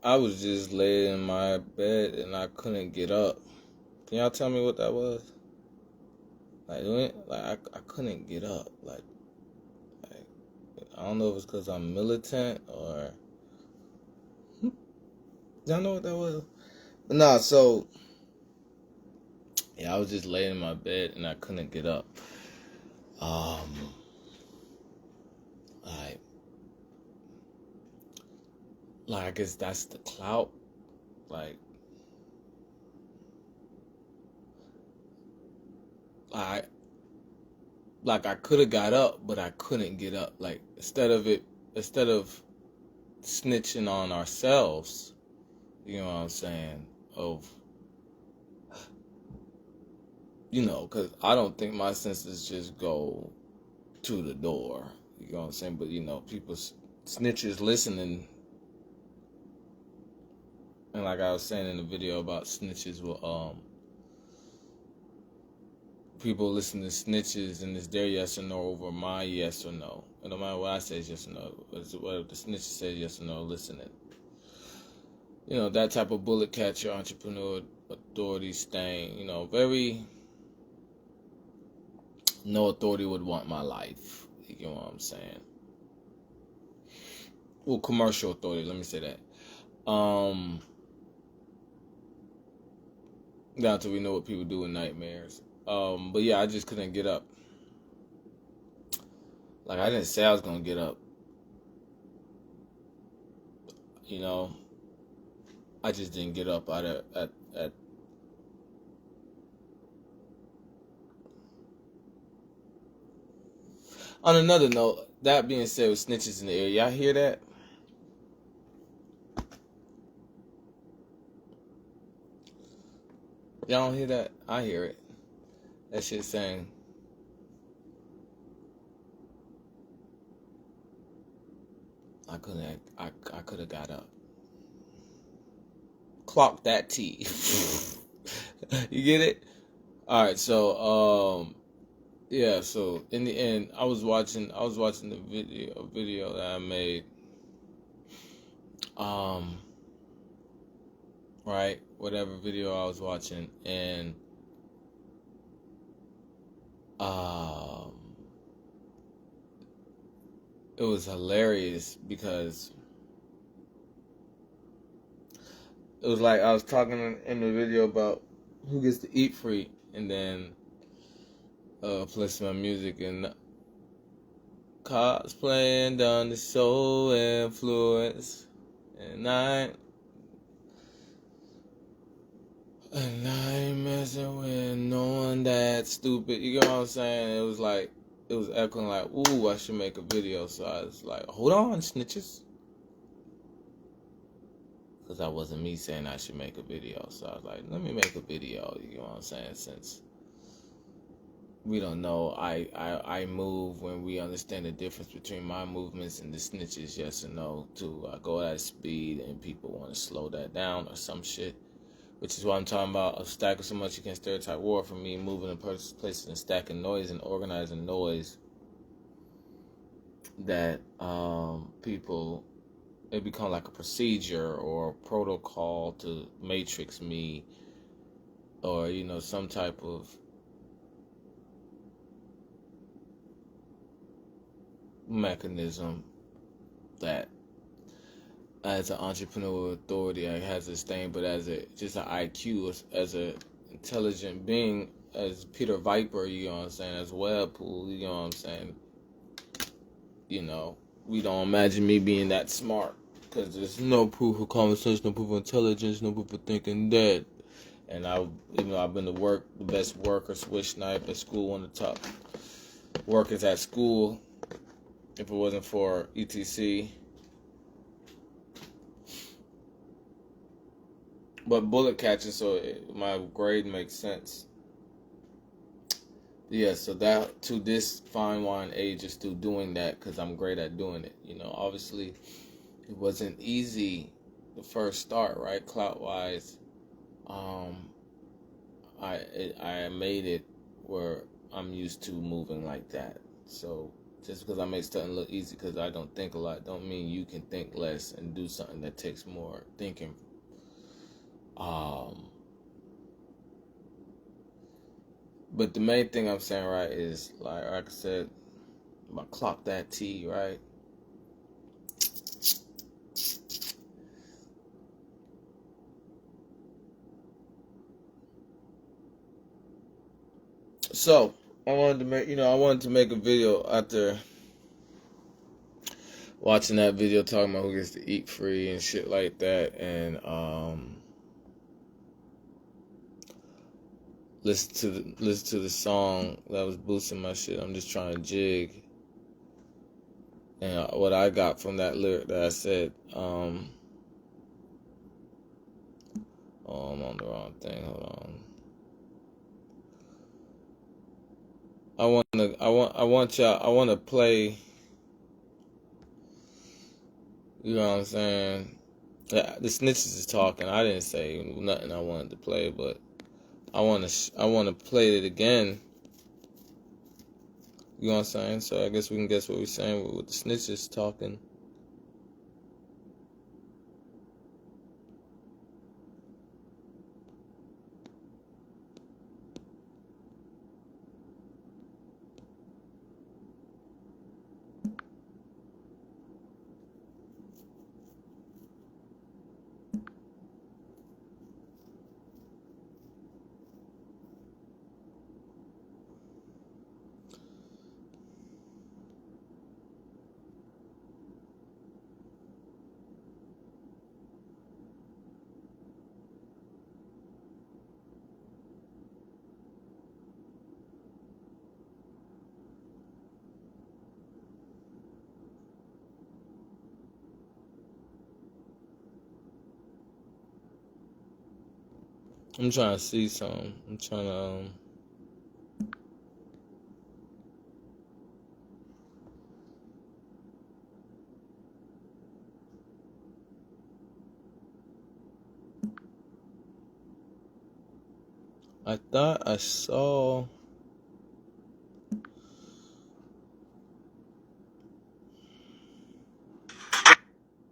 I was just laying in my bed and I couldn't get up. Can y'all tell me what that was? I couldn't get up. Like I don't know if it's because I'm militant or y'all know what that was. But nah, so yeah, I was just laying in my bed and I couldn't get up. Like, I guess that's the clout. Like, I I could have got up, but I couldn't get up. Like instead of snitching on ourselves, you know what I'm saying? Because I don't think my senses just go to the door. You know what I'm saying? But people snitches listening, and like I was saying in the video about snitches, people listen to snitches and it's their yes or no over my yes or no. And no matter what I say is yes or no, whatever the snitch says yes or no, listen it. That type of bullet catcher, entrepreneur, authority stain, very no authority would want my life. You know what I'm saying? Well, commercial authority, let me say that. Down till we know what people do in nightmares. But yeah, I just couldn't get up. Like I didn't say I was gonna get up. I just didn't get up at On another note, that being said, with snitches in the air, y'all hear that? Y'all don't hear that? I hear it. That shit saying, I could have got up. Clock that T. You get it? All right, so yeah, so in the end, I was watching the video that I made, right, whatever video I was watching, and it was hilarious because it was like I was talking in the video about who gets to eat free, and then play some music and cosplaying down the soul influence, and I ain't messing with no one that stupid. You get what I'm saying? It was echoing like, ooh, I should make a video. So I was like, hold on, snitches. Because that wasn't me saying I should make a video. So I was like, let me make a video. You know what I'm saying? Since we don't know, I move when we understand the difference between my movements and the snitches, yes or no. I go at speed and people want to slow that down or some shit. Which is why I'm talking about stacking so much you can stereotype war for me, moving in places and stacking noise and organizing noise that people, it become like a procedure or a protocol to matrix me, or some type of mechanism that as an entrepreneur authority I has this thing, but as just an IQ, as a intelligent being, as Peter Viper, you know what I'm saying, as Webpoolz, you know what I'm saying, we don't imagine me being that smart, because there's no proof of common sense, no proof of intelligence, no proof of thinking dead. And I've been the best worker, switch snipe at school, one of the top workers at school, if it wasn't for ETC. But bullet catching, so my grade makes sense. Yeah, so that to this fine wine age is still doing that because I'm great at doing it. Obviously, it wasn't easy the first start, right? Clout wise, I made it where I'm used to moving like that. So Just because I make something look easy because I don't think a lot, don't mean you can think less and do something that takes more thinking. But the main thing I'm saying, right, is like I said, I clock that T, right? So I wanted to make a video after watching that video talking about who gets to eat free and shit like that, and listen to the song that was boosting my shit. I'm just trying to jig, and what I got from that lyric that I said, oh, I'm on the wrong thing. Hold on. I want to play. You know what I'm saying? The snitches is talking. I didn't say nothing I wanted to play, but I want to play it again. You know what I'm saying? So I guess we can guess what we're saying with the snitches talking. I'm trying to see something. I'm trying to I thought I saw.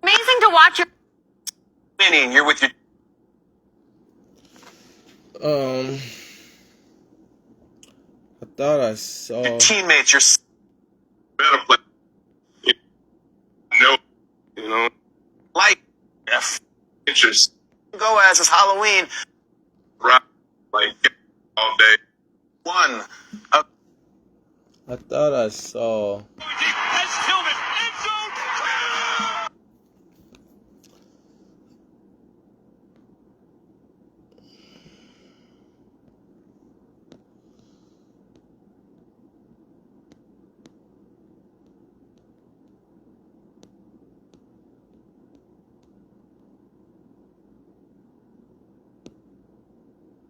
Amazing to watch your winning. You're with your I thought I saw teammates. You're better play. No, you know, like interest. Go as is Halloween. Right, like all day. One. I thought I saw.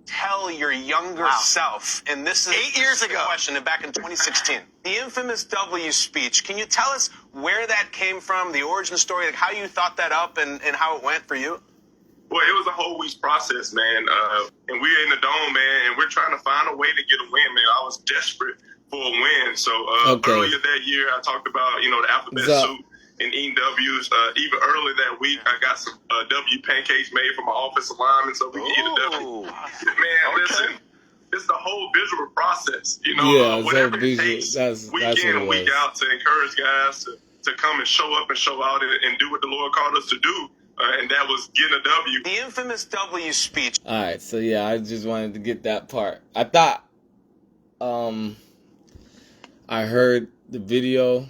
Tell your younger self, and this is 8 years ago. Question, and back in 2016, the infamous W speech. Can you tell us where that came from, the origin story, like how you thought that up, and how it went for you? Well, it was a whole week's process, man. And we're in the dome, man, and we're trying to find a way to get a win, man. I was desperate for a win. So earlier that year, I talked about, the alphabet soup and eating W's. Even earlier that week, I got some W pancakes made for my offensive lineman so we can eat a W. Man, listen, it's the whole visual process. Whatever it takes, week in and week out, to encourage guys to come and show up and show out and do what the Lord called us to do. And that was getting a W. The infamous W speech. All right, so yeah, I just wanted to get that part. I thought, I heard the video.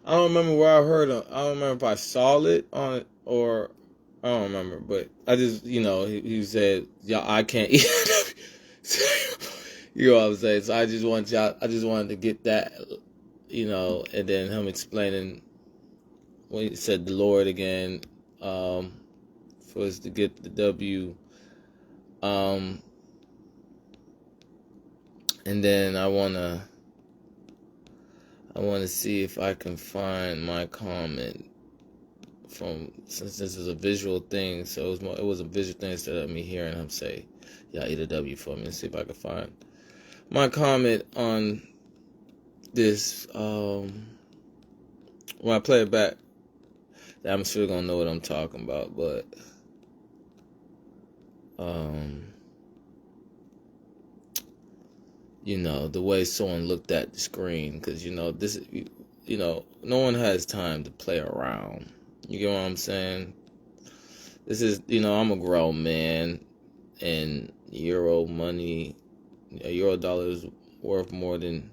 I don't remember where I heard it. I don't remember if I saw it on it or I don't remember. But I just, he said, "Yeah, I can't eat it." You know what I'm saying? So I just wanted to get that. And then him explaining when he said the Lord again, for us to get the W. And then I wanna see if I can find my comment since this is a visual thing, so it was a visual thing instead of me hearing him say, "Yeah, eat a W" for me. Let's see if I can find my comment on this, when I play it back, I'm sure gonna know what I'm talking about, but you know, the way someone looked at the screen, because this, no one has time to play around. You get what I'm saying? This is, I'm a grown man, and euro money, a euro dollar is worth more than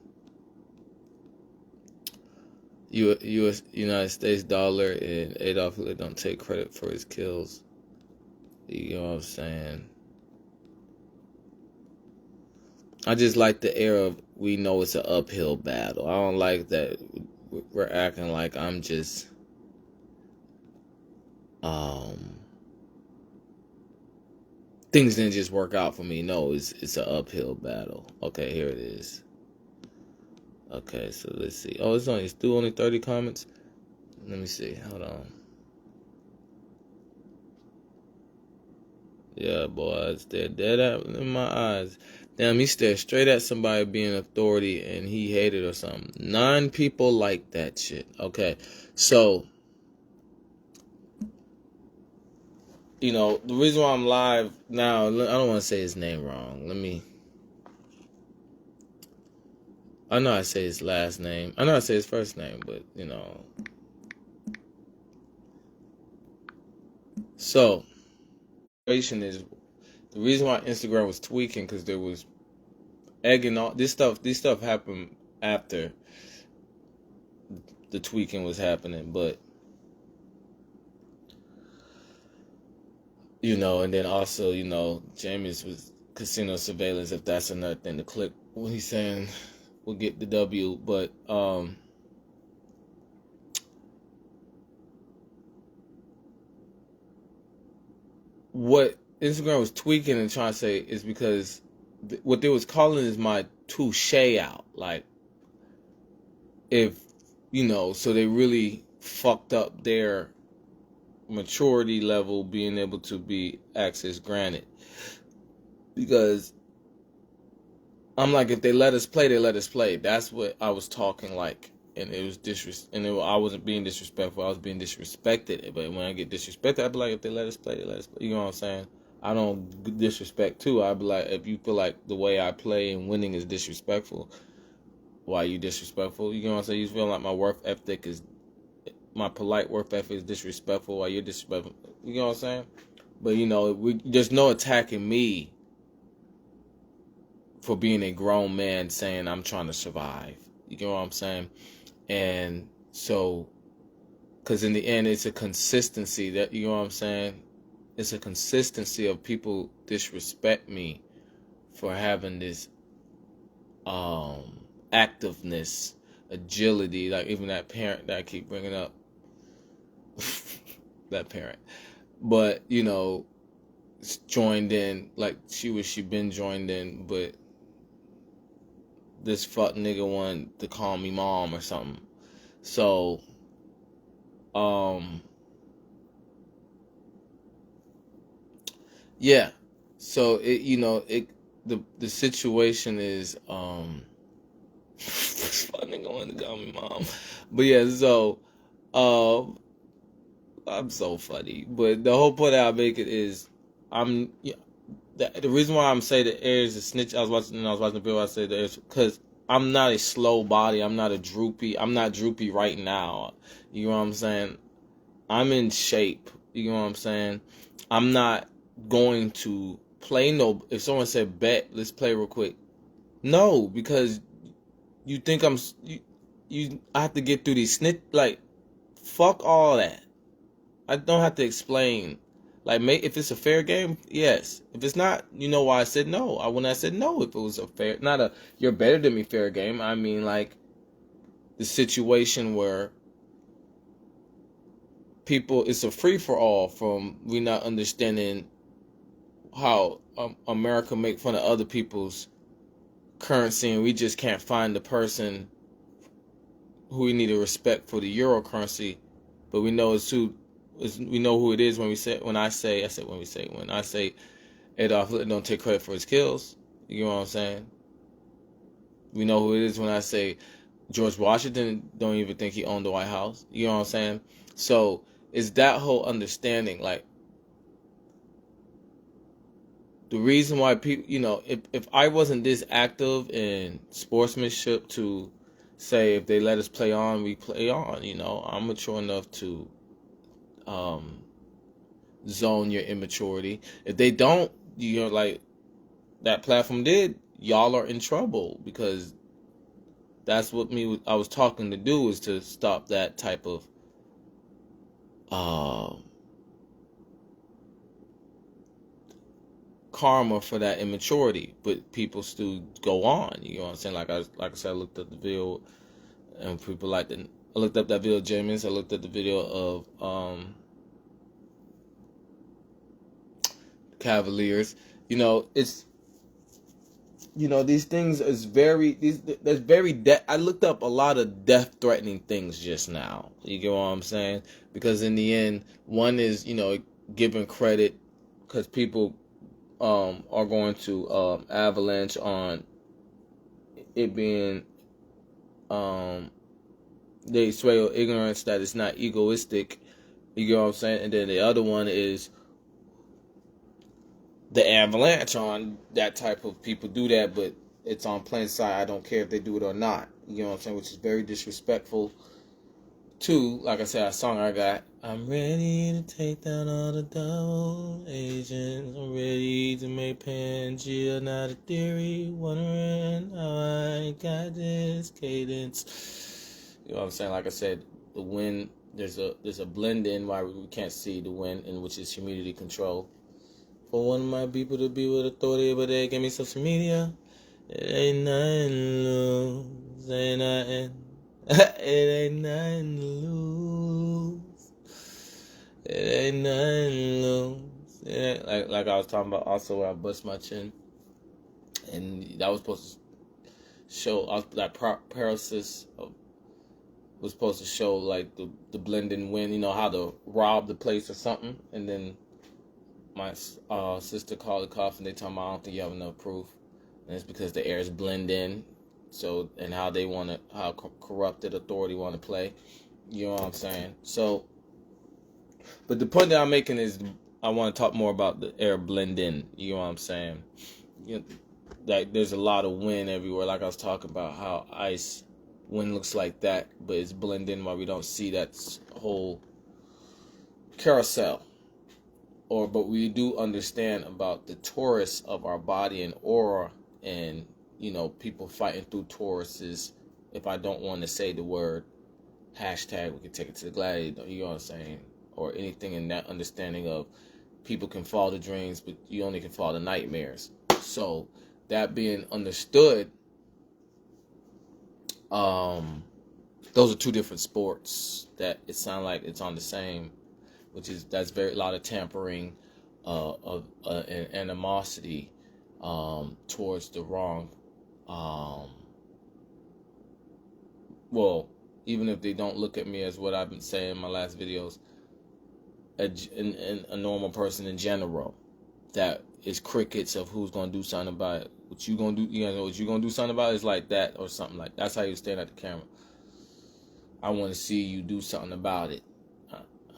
United States dollar, and Adolf Hitler don't take credit for his kills. You know what I'm saying? I just like the air of, we know it's an uphill battle. I don't like that we're acting like I'm just things didn't just work out for me. No, it's an uphill battle. Okay, here it is. Okay, so let's see. Oh, it's still only 30 comments. Let me see. Hold on. Yeah, boy, I stared dead at in my eyes. Damn, he stared straight at somebody being authority and he hated or something. 9 people like that shit. Okay, so the reason why I'm live now, I don't want to say his name wrong. I know I say his last name. I know I say his first name, but, So, the reason why Instagram was tweaking, because there was egging on. This stuff happened after the tweaking was happening, but, and then also, James was casino surveillance, if that's another thing to click. What he's saying will get the W, but what Instagram was tweaking and trying to say is because what they was calling is my touche out. Like, if, so they really fucked up their maturity level being able to be access granted. Because I'm like, if they let us play, they let us play. That's what I was talking like. And it was I wasn't being disrespectful. I was being disrespected. But when I get disrespected, I'd be like, if they let us play, they let us play. You know what I'm saying? I don't disrespect too. I'd be like, if you feel like the way I play and winning is disrespectful, why are you disrespectful? You know what I'm saying? You feel like my polite work ethic is disrespectful while you're disrespectful. You know what I'm saying? But there's no attacking me for being a grown man saying I'm trying to survive. You know what I'm saying? And so, because in the end, it's a consistency that, you know what I'm saying? It's a consistency of people disrespect me for having this activeness, agility, like even that parent that I keep bringing up. That parent. But, joined in, like she been joined in, but this fuck nigga wanted to call me mom or something. So, yeah. So the situation is this fuck nigga wanted to call me mom. But yeah, so I'm so funny. But the whole point I make it is the reason why I'm saying the air is a snitch. I was watching the video. I said the air because I'm not a slow body. I'm not droopy right now. You know what I'm saying? I'm in shape. You know what I'm saying? I'm not going to play if someone said bet, let's play real quick. No, because you think I have to get through these snitch, like, fuck all that. I don't have to explain. Like, if it's a fair game, yes. If it's not, you know why I said no. When I said no, if it was a fair, not a you're better than me fair game. I mean, like, the situation where it's a free for all from we not understanding how America make fun of other people's currency, and we just can't find the person who we need to respect for the euro currency, but we know we know who it is when I say Adolf Hitler don't take credit for his kills. You know what I'm saying? We know who it is when I say George Washington don't even think he owned the White House. You know what I'm saying? So it's that whole understanding. Like, the reason why people, if I wasn't this active in sportsmanship to say if they let us play on, we play on. I'm mature enough to zone your immaturity. If they don't, like that platform did, y'all are in trouble, because that's what I was talking to do, is to stop that type of karma for that immaturity, but people still go on. You know what I'm saying? Like I said, I looked at the video, and people I looked up that video of James. I looked at the video of Cavaliers. It's these things is there's very I looked up a lot of death threatening things just now. You get what I'm saying? Because in the end, one is giving credit, because people are going to avalanche on it being they sway ignorance, that it's not egoistic. You get what I'm saying? And then the other one is the avalanche on that type of people do that, but it's on plain sight. I don't care if they do it or not. You know what I'm saying? Which is very disrespectful to, like I said, a song I got. I'm ready to take down all the double agents. I'm ready to make Pangea not a theory. Wondering how I got this cadence. You know what I'm saying? Like I said, the wind, there's a blend in why we can't see the wind, and which is humidity control. For one of my people to be with authority, but they give me social media. It ain't nothing to lose. Ain't nothing. It ain't nothing to lose. It ain't nothing to lose. It ain't, like I was talking about also where I bust my chin. And that was supposed to show, that paralysis was supposed to show like the blending wind, how to rob the place or something. And then my sister called the cops, and they told me, I don't think you have enough proof. And it's because the airs blend in. So, and how they want to, how corrupted authority want to play. You know what I'm saying? So, but the point that I'm making is I want to talk more about the air blend in. You know what I'm saying? Like there's a lot of wind everywhere. Like I was talking about how ice wind looks like that, but it's blend in while we don't see that whole carousel. But we do understand about the torus of our body and aura, and people fighting through toruses. If I don't want to say the word hashtag, we can take it to the gladiator. You know what I'm saying? Or anything in that understanding of people can fall to dreams, but you only can fall to nightmares. So that being understood, those are two different sports that it sounds like it's on the same. That's very a lot of tampering and animosity towards the wrong. Well, even if they don't look at me as what I've been saying in my last videos, a normal person in general, that is crickets of who's gonna do something about it. What you gonna do? What you gonna do something about it is like that or something like. That's how you stand at the camera. I want to see you do something about it.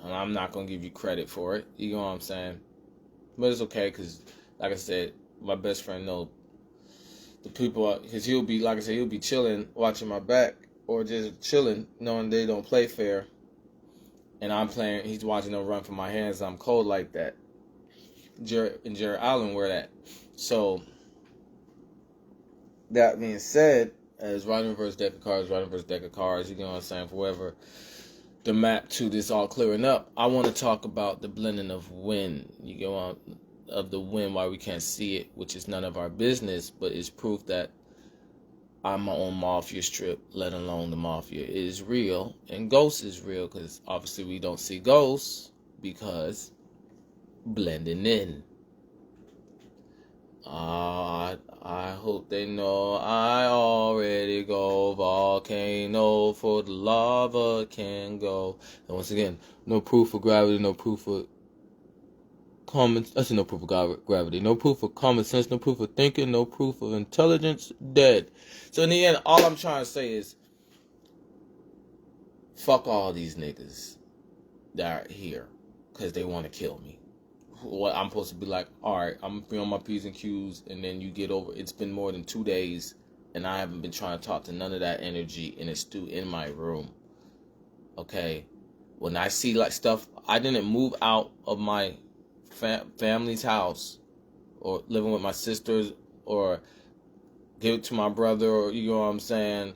And I'm not going to give you credit for it. You know what I'm saying? But it's okay, because, like I said, my best friend knows the people, because he'll be, like I said, he'll be chilling, watching my back, or just chilling, knowing they don't play fair. And I'm playing, he's watching them run for my hands. I'm cold like that. Jared Allen wear that. So, that being said, as writing versus deck of cards, you know what I'm saying, for whoever the map to this all clearing up, I want to talk about the blending of wind. You go on of the wind, why we can't see it, which is none of our business, but it's proof that I'm my own mafia strip, let alone the mafia is real and ghost is real, because obviously we don't see ghosts because blending in. I hope they know I already go volcano for the lava can go. And once again, no proof of gravity, no proof of no proof of gravity, no proof of common sense, no proof of thinking, no proof of intelligence, dead. So in the end, all I'm trying to say is, fuck all these niggas that are here, because they want to kill me. What I'm supposed to be like, alright, I'm be on my P's and Q's, and then you get over, it's been more than 2 days, and I haven't been trying to talk to none of that energy, and it's still in my room. Okay? When I see like stuff, I didn't move out of my family's house, or living with my sisters, or give it to my brother, or you know what I'm saying,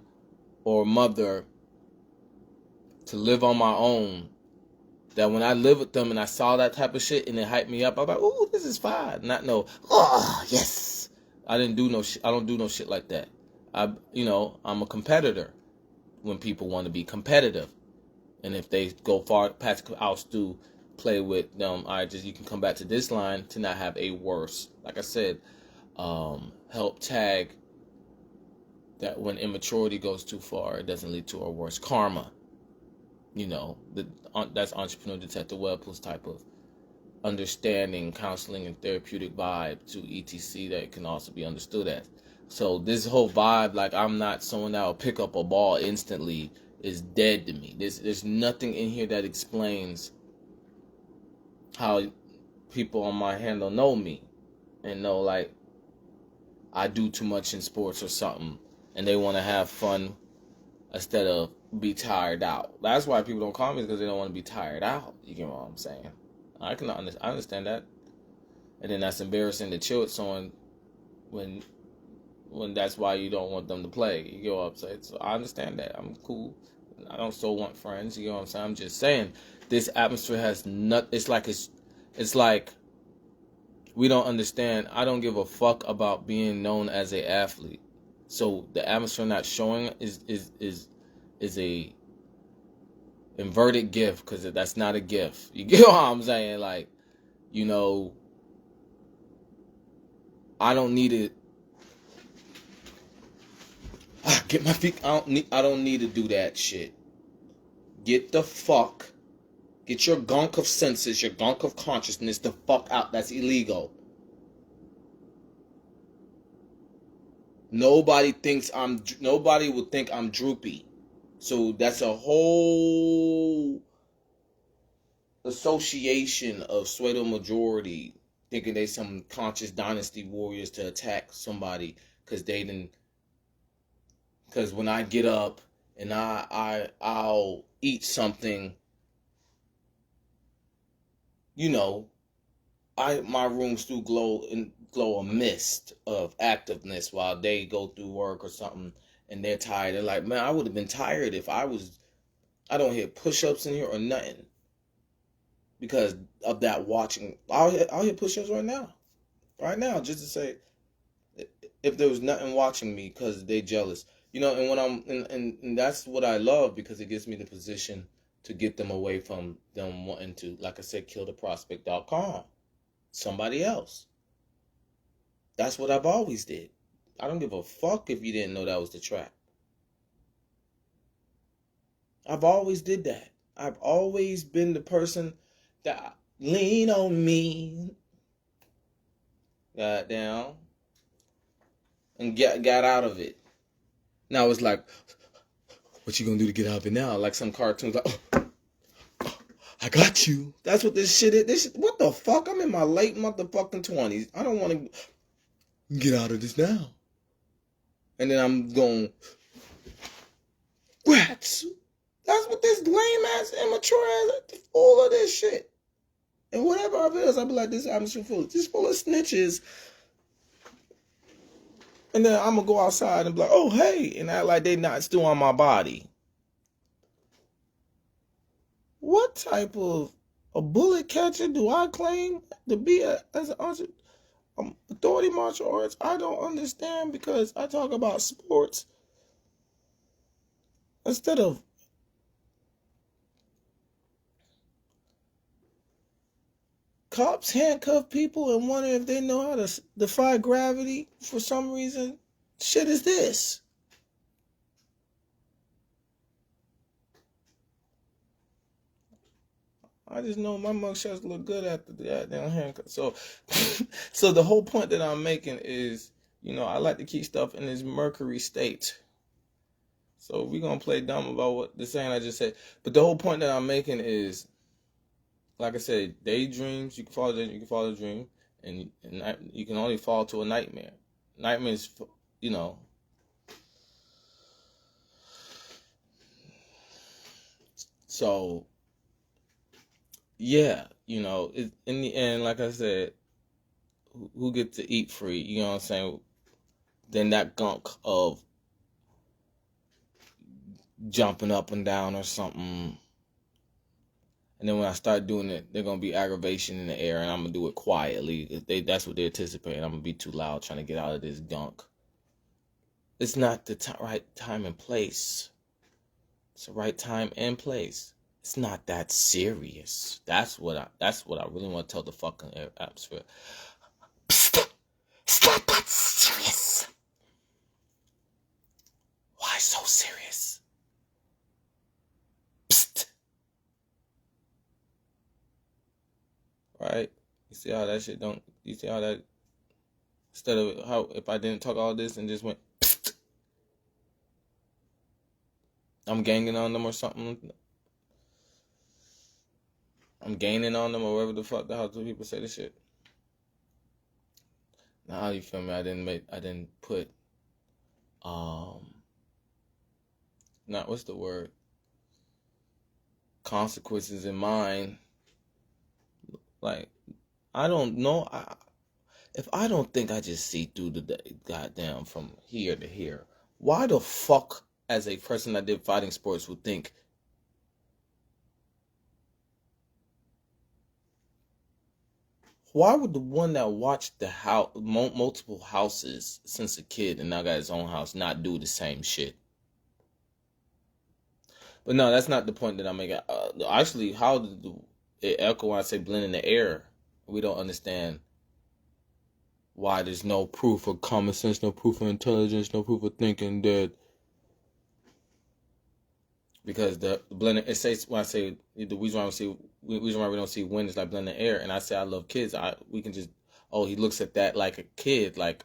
or mother, to live on my own. That when I lived with them and I saw that type of shit and it hyped me up, I was like, ooh, this is fine. Not no, oh, yes. I didn't do no shit. I don't do no shit like that. I'm a competitor when people want to be competitive. And if they go far past, I'll still play with them. You can come back to this line to not have a worse, like I said, help tag that when immaturity goes too far, it doesn't lead to a worse karma. That's entrepreneur detective Webpoolz type of understanding, counseling, and therapeutic vibe to ETC that can also be understood as. So this whole vibe, like I'm not someone that will pick up a ball instantly, is dead to me. There's nothing in here that explains how people on my handle know me and know like I do too much in sports or something, and they want to have fun instead of be tired out. That's why people don't call me, because they don't want to be tired out. You get what I'm saying? I understand that. And then that's embarrassing to chill with someone when that's why you don't want them to play. You get what I'm saying? So I understand that. I'm cool. I don't still want friends. You get what I'm saying? I'm just saying this atmosphere has not. It's like we don't understand. I don't give a fuck about being known as a athlete. So the atmosphere not showing is a inverted gift, because that's not a gift. You get what I'm saying? Like, I don't need it. Get my feet. I don't need to do that shit. Get your gunk of senses, your gunk of consciousness the fuck out. That's illegal. Nobody would think I'm droopy. So that's a whole association of pseudo majority thinking they some conscious dynasty warriors to attack somebody because when I get up and I'll eat something, my room still glow a mist of activeness while they go through work or something and they're tired. They're like, man, I would have been tired if I don't hear push-ups in here or nothing because of that watching. I'll hear push-ups right now, just to say if there was nothing watching me because they jealous, and when and that's what I love, because it gives me the position to get them away from them wanting to, like I said, kill the prospect.com. Somebody else. That's what I've always did. I don't give a fuck if you didn't know that was the trap. I've always did that. I've always been the person that lean on me. Got down and got out of it. Now it's like, what you gonna do to get out of it now? Like some cartoons, like, I got you. That's what this shit is. What the fuck? I'm in my late motherfucking 20s. I don't want to get out of this now. And then I'm going, rats. That's what this lame ass, immature ass, all of this shit. And whatever I feel, I'll be like, this atmosphere full of snitches. And then I'm going to go outside and be like, oh, hey, and act like they not still on my body. What type of a bullet catcher do I claim to be as an authority martial arts? I don't understand, because I talk about sports instead of cops handcuff people and wonder if they know how to defy gravity for some reason. Shit is this? I just know my mugshots look good after the goddamn haircut. So, so the whole point that I'm making is, I like to keep stuff in its mercury state. So we're going to play dumb about what the saying I just said. But the whole point that I'm making is, like I said, daydreams, you can follow a dream, and you can only fall to a nightmare. Nightmares, So, yeah, in the end, like I said, who gets to eat free, you know what I'm saying? Then that gunk of jumping up and down or something. And then when I start doing it, there's going to be aggravation in the air, and I'm going to do it quietly. That's what they're anticipating. I'm going to be too loud trying to get out of this gunk. It's not the right time and place. It's the right time and place. It's not that serious. That's what I really want to tell the fucking atmosphere. It's not that serious. Why so serious? Psst. Right? You see how that shit don't... You see how that... Instead of how... If I didn't talk all this and just went... Psst, I'm ganging on them or something. I'm gaining on them or whatever the fuck the hell do people say this shit. Now, you feel me? I didn't put... Not... What's the word? Consequences in mind. Like, I don't know. If I don't think I just see through the goddamn from here to here, why the fuck, as a person that did fighting sports, would think why would the one that watched the house, multiple houses since a kid and now got his own house not do the same shit? But no, that's not the point that I'm making. Actually, how did it echo when I say blend in the air? We don't understand why there's no proof of common sense, no proof of intelligence, no proof of thinking that. Because the blending, it says when I say the reason why we don't see wind is like blending air, and I say I love kids. We can just he looks at that like a kid, like.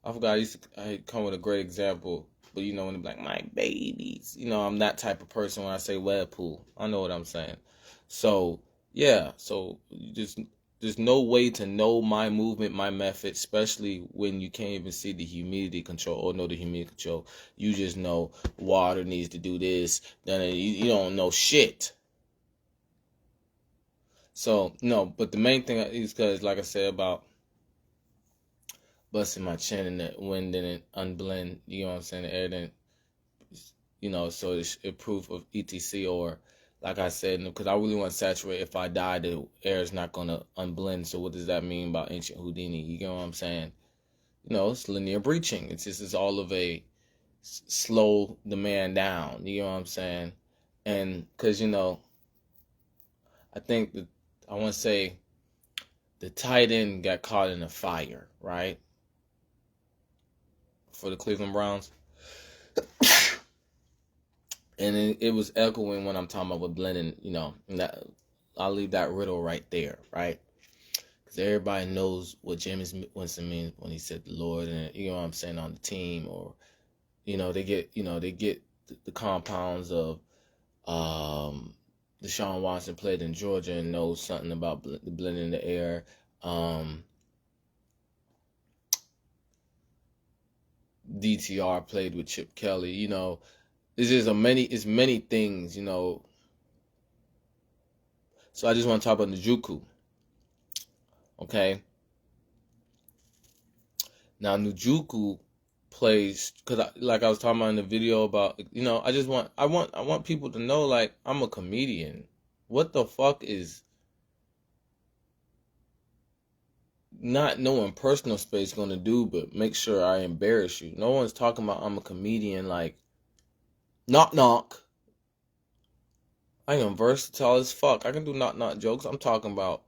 I forgot. I come with a great example, but when it's like my babies, I'm that type of person when I say Webpoolz. I know what I'm saying. So yeah, so there's no way to know my movement, my method, especially when you can't even see the humidity control or know the humidity control. You just know water needs to do this. Then you don't know shit. So no, but the main thing is because, like I said about busting my chin and the wind didn't unblend, you know what I'm saying, the air didn't, so it's proof of ETC, or like I said, because I really want to saturate. If I die, the air is not going to unblend. So what does that mean about ancient Houdini? You get what I'm saying? It's linear breaching. It's all of a slow the man down. You know what I'm saying? And because, I think that I want to say the tight end got caught in a fire, right? For the Cleveland Browns. And it was echoing when I'm talking about with blending, and that I'll leave that riddle right there, right? Because everybody knows what Jameis Winston means when he said the Lord, and you know what I'm saying, on the team, or they get the compounds of Deshaun Watson played in Georgia and knows something about the blending in the air. DTR played with Chip Kelly, it's just many things, So I just want to talk about Njoku. Okay. Now Njoku plays, because like I was talking about in the video about, I want people to know, like, I'm a comedian. What the fuck is not knowing personal space going to do but make sure I embarrass you? No one's talking about I'm a comedian, like, knock knock. I am versatile as fuck. I can do knock knock jokes. I'm talking about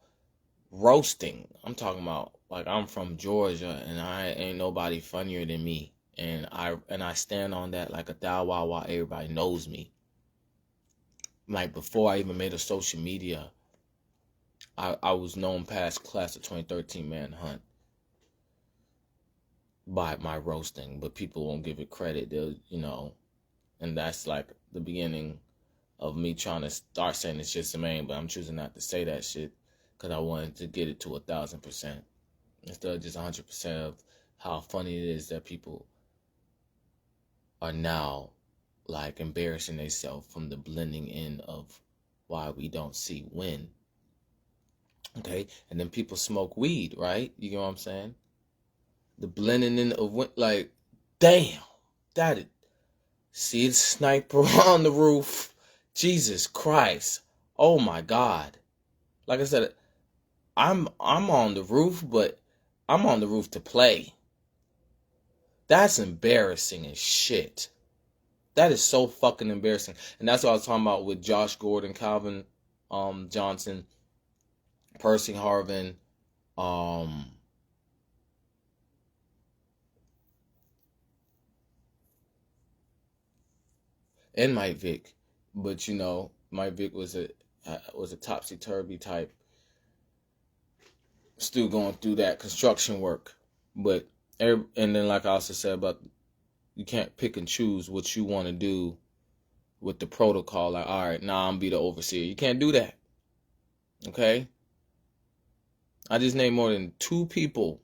roasting. I'm talking about, like, I'm from Georgia and I ain't nobody funnier than me. And I stand on that like a thou wow. Everybody knows me. Like before I even made a social media, I was known past class of 2013 Manhunt by my roasting, but people won't give it credit. They'll, and that's like the beginning of me trying to start saying it's just a man, but I'm choosing not to say that shit because I wanted to get it to 1,000% instead of just 100% of how funny it is that people are now like embarrassing themselves from the blending in of why we don't see when. Okay, and then people smoke weed, right? You know what I'm saying? The blending in of when, like, damn, see the sniper on the roof. Jesus Christ. Oh my God. Like I said, I'm on the roof, but I'm on the roof to play. That's embarrassing as shit. That is so fucking embarrassing. And that's what I was talking about with Josh Gordon, Calvin Johnson, Percy Harvin, and Mike Vick. But Mike Vick was a topsy-turvy type, still going through that construction work. But and then like I also said about, you can't pick and choose what you want to do with the protocol. Like, all right, now I'm be the overseer. You can't do that. Okay? I just named more than 2 people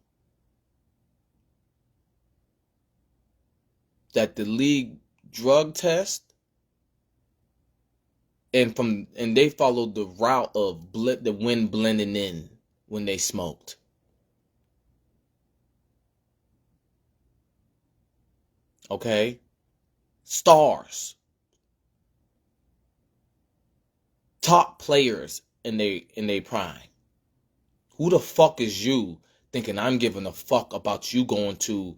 that the league drug test, and they followed the route of the wind blending in when they smoked. Okay? Stars. Top players in they prime. Who the fuck is you thinking I'm giving a fuck about you going to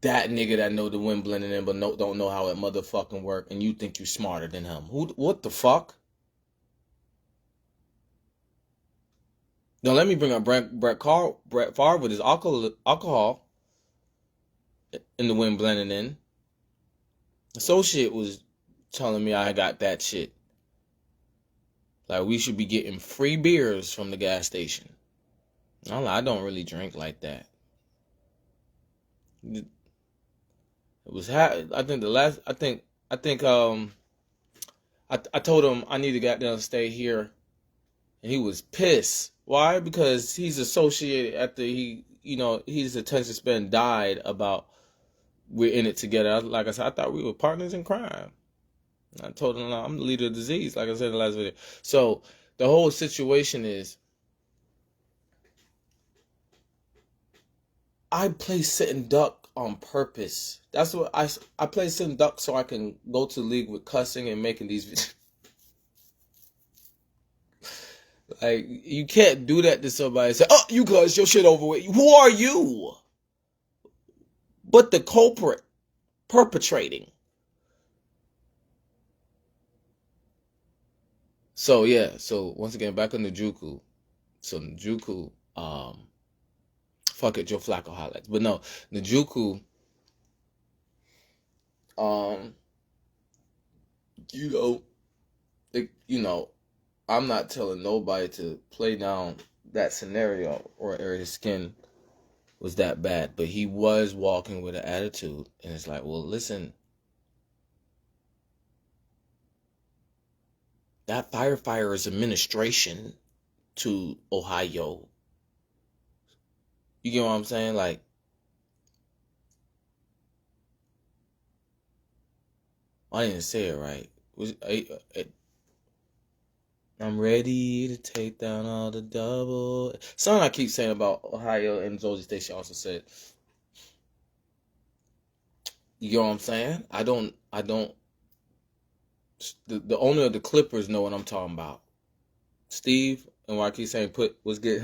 that nigga that know the wind blending in but don't know how it motherfucking work, and you think you smarter than him? What the fuck? Now let me bring up Brett Favre with his alcohol in the wind blending in. Associate was telling me I got that shit. Like, we should be getting free beers from the gas station. I don't really drink like that. It was I told him I need to goddamn stay here, and he was pissed. Why? Because he's associated after his attention span died about we're in it together. Like I said, I thought we were partners in crime. I told him I'm the leader of the disease, like I said in the last video. So the whole situation is, I play sitting duck on purpose. That's what I play sitting duck so I can go to the league with cussing and making these videos. Like, you can't do that to somebody and say, oh, you cuss your shit over with. Who are you? But the culprit perpetrating. So yeah, so once again, back on Njoku. So Njoku, fuck it, Joe Flacco highlights. But no, Njoku, I'm not telling nobody to play down that scenario or his skin was that bad, but he was walking with an attitude, and it's like, well, listen, that firefighter is administration to Ohio. You get what I'm saying? Like, I didn't say it right. I'm ready to take down all the double. Something I keep saying about Ohio, and Josie Station also said. You know what I'm saying? I don't. The owner of the Clippers know what I'm talking about. Steve, and why I keep saying let's get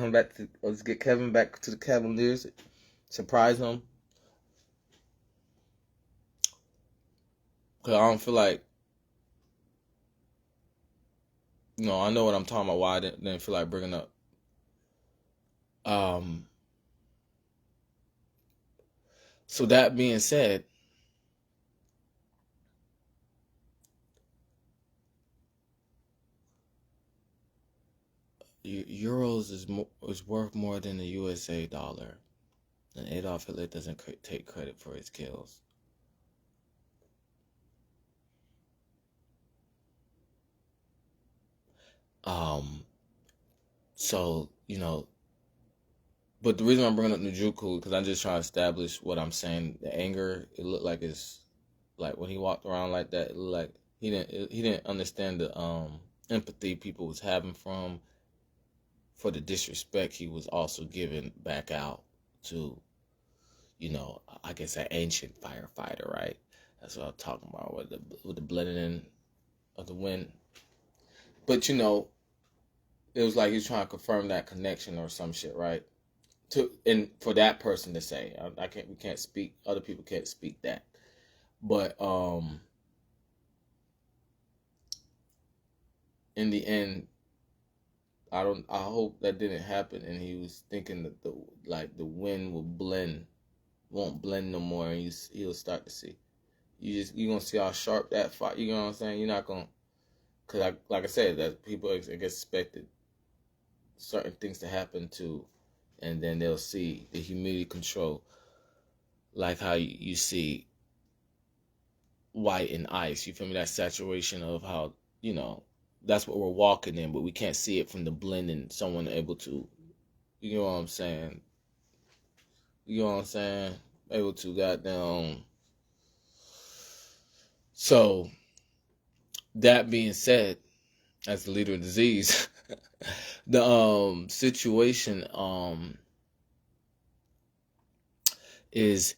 Kevin back to the Cavaliers, surprise him. Cause I don't feel like, I know what I'm talking about. Why I didn't feel like bringing up So that being said, euros is worth more than the USA dollar, and Adolf Hitler doesn't take credit for his kills. So, but the reason I'm bringing up Njuku, because I'm just trying to establish what I'm saying. The anger, it looked like it's like when he walked around like that, it looked like he didn't understand the empathy people was having for the disrespect he was also giving back out to, I guess an ancient firefighter, right? That's what I'm talking about with the blending of the wind. But it was like he's trying to confirm that connection or some shit, right? And for that person to say, we can't speak. Other people can't speak that. But in the end, I hope that didn't happen. And he was thinking that the wind won't blend no more, and he'll start to see. You're gonna see how sharp that fire. You know what I'm saying? You're not gonna, cause like I said, that people expected certain things to happen too, and then they'll see the humidity control, like how you see white and ice. You feel me? That saturation of how that's what we're walking in, but we can't see it from the blending. Someone able to, you know what I'm saying? Able to goddamn. So that being said, as the leader of the disease, the situation is,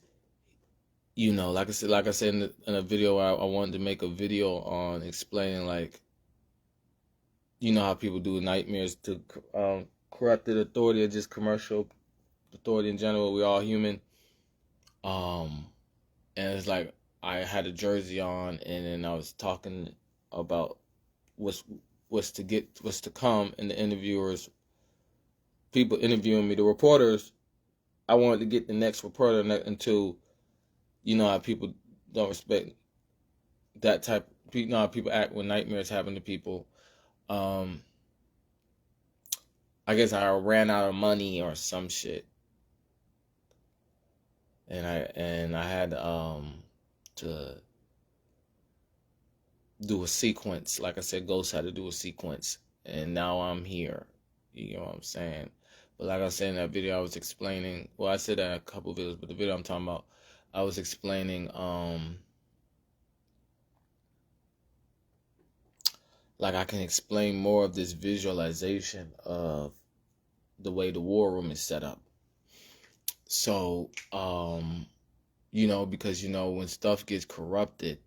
like I said in a video, I wanted to make a video on explaining, like, how people do nightmares to corrupted authority or just commercial authority in general. We're all human. And it's like I had a jersey on, and then I was talking about what's to come, and the interviewers, people interviewing me, the reporters, I wanted to get the next reporter until, how people don't respect that type. How people act when nightmares happen to people. I guess I ran out of money or some shit, and I had to do a sequence. Like I said, Ghost had to do a sequence, and now I'm here. You know what I'm saying? But like I said in that video, I was explaining. Well, I said that in a couple of videos, but the video I'm talking about, I was explaining. Like I can explain more of this visualization of the way the war room is set up. So, because when stuff gets corrupted,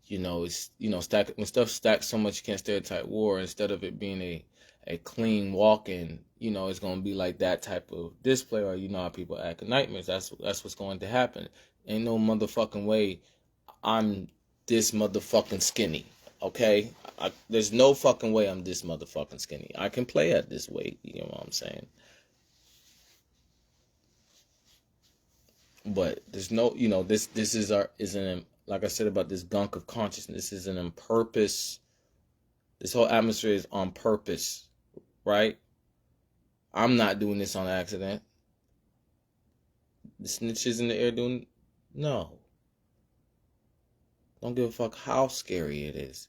it's when stuff stacks so much you can't stereotype war. Instead of it being a clean walk-in, it's gonna be like that type of display, or how people act in nightmares. That's what's going to happen. Ain't no motherfucking way I'm this motherfucking skinny. Okay, there's no fucking way I'm this motherfucking skinny. I can play at this weight. You know what I'm saying? But there's no, this is like I said about this gunk of consciousness. This is on purpose. This whole atmosphere is on purpose, right? I'm not doing this on accident. The snitches in the air doing, no. Don't give a fuck how scary it is.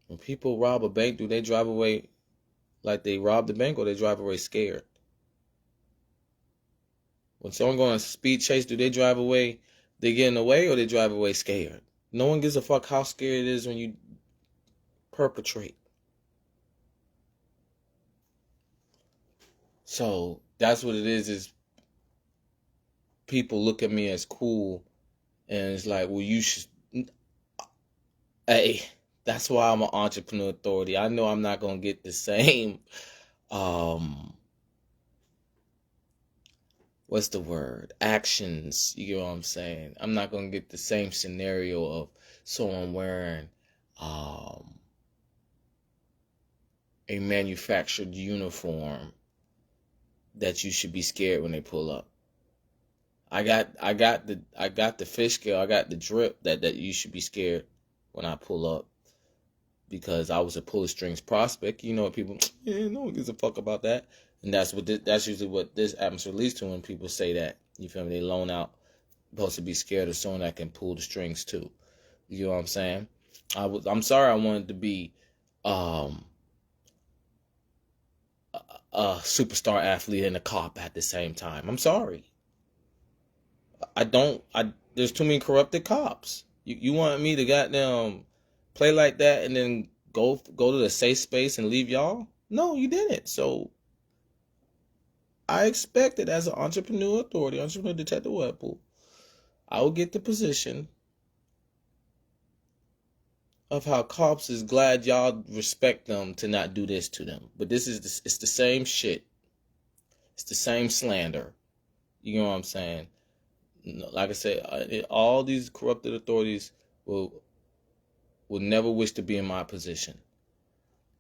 When people rob a bank, do they drive away like they robbed the bank, or they drive away scared? When someone goes on a speed chase, do they drive away, they getting away, or they drive away scared? No one gives a fuck how scary it is when you perpetrate. So that's what it is people look at me as cool, and it's like, well, you should, hey, that's why I'm an entrepreneur authority. I know I'm not going to get the same, what's the word? Actions, you know what I'm saying? I'm not going to get the same scenario of someone wearing a manufactured uniform that you should be scared when they pull up. I got the fish scale. I got the drip that you should be scared when I pull up, because I was a pull the strings prospect. You know what people? Yeah, no one gives a fuck about that. And that's usually what this atmosphere leads to when people say that. You feel me? They loan out, supposed to be scared of someone that can pull the strings too. You know what I'm saying? I'm sorry. I wanted to be a superstar athlete and a cop at the same time. I'm sorry. There's too many corrupted cops. You want me to goddamn play like that and then go to the safe space and leave y'all? No, you didn't. So I expected, as an entrepreneur detective Webpoolz, I will get the position of how cops is glad y'all respect them to not do this to them. But it's the same shit. It's the same slander. You know what I'm saying? Like I said, all these corrupted authorities will never wish to be in my position.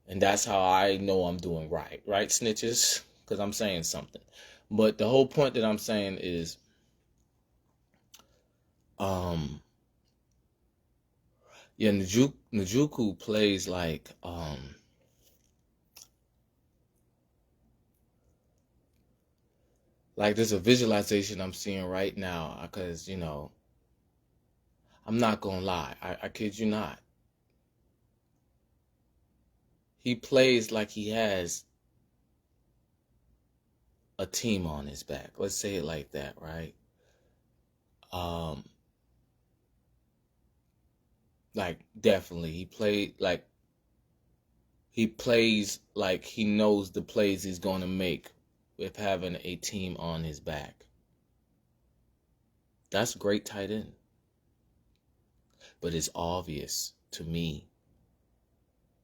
And that's how I know I'm doing right. Right, snitches? Because I'm saying something. But the whole point that I'm saying is, Njoku plays like, there's a visualization I'm seeing right now, because, I'm not gonna lie. I kid you not. He plays like he has a team on his back. Let's say it like that, right? Definitely. He plays like he knows the plays he's going to make with having a team on his back. That's great tight end. But it's obvious to me.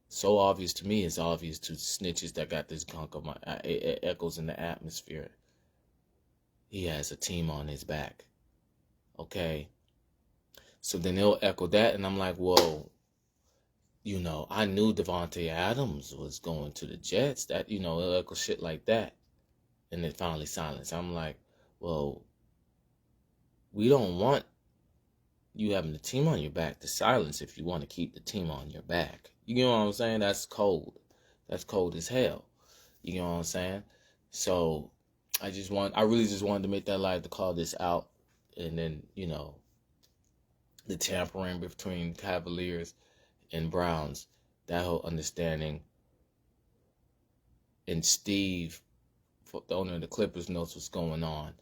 So obvious to me, it's obvious to snitches that got this gunk of it echoes in the atmosphere. He has a team on his back. Okay? So then he'll echo that, and I'm like, whoa. I knew Devontae Adams was going to the Jets. That, he'll echo shit like that. And then finally silence. I'm like, well, we don't want you having the team on your back to silence if you want to keep the team on your back. You know what I'm saying? That's cold. That's cold as hell. You know what I'm saying? So I really just wanted to make that live to call this out. And then, the tampering between Cavaliers and Browns, that whole understanding. And Steve, the owner of the Clippers, knows what's going on.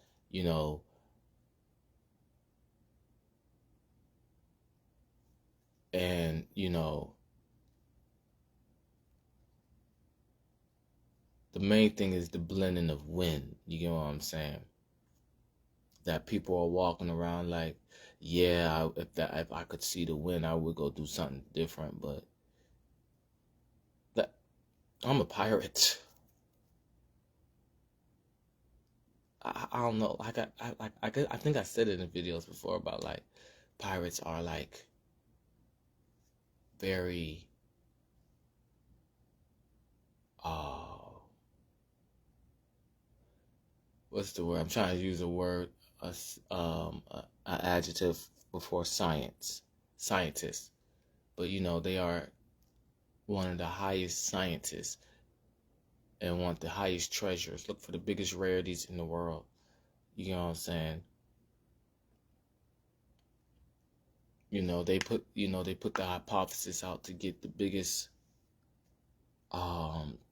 And, the main thing is the blending of wind. You know what I'm saying? That people are walking around like, yeah, if I could see the wind, I would go do something different. But I'm a pirate. I don't know. I think I said it in videos before about pirates are very what's the word? I'm trying to use a word, an adjective before scientists. But they are one of the highest scientists and want the highest treasures. Look for the biggest rarities in the world. You know what I'm saying? They put the hypothesis out to get the biggest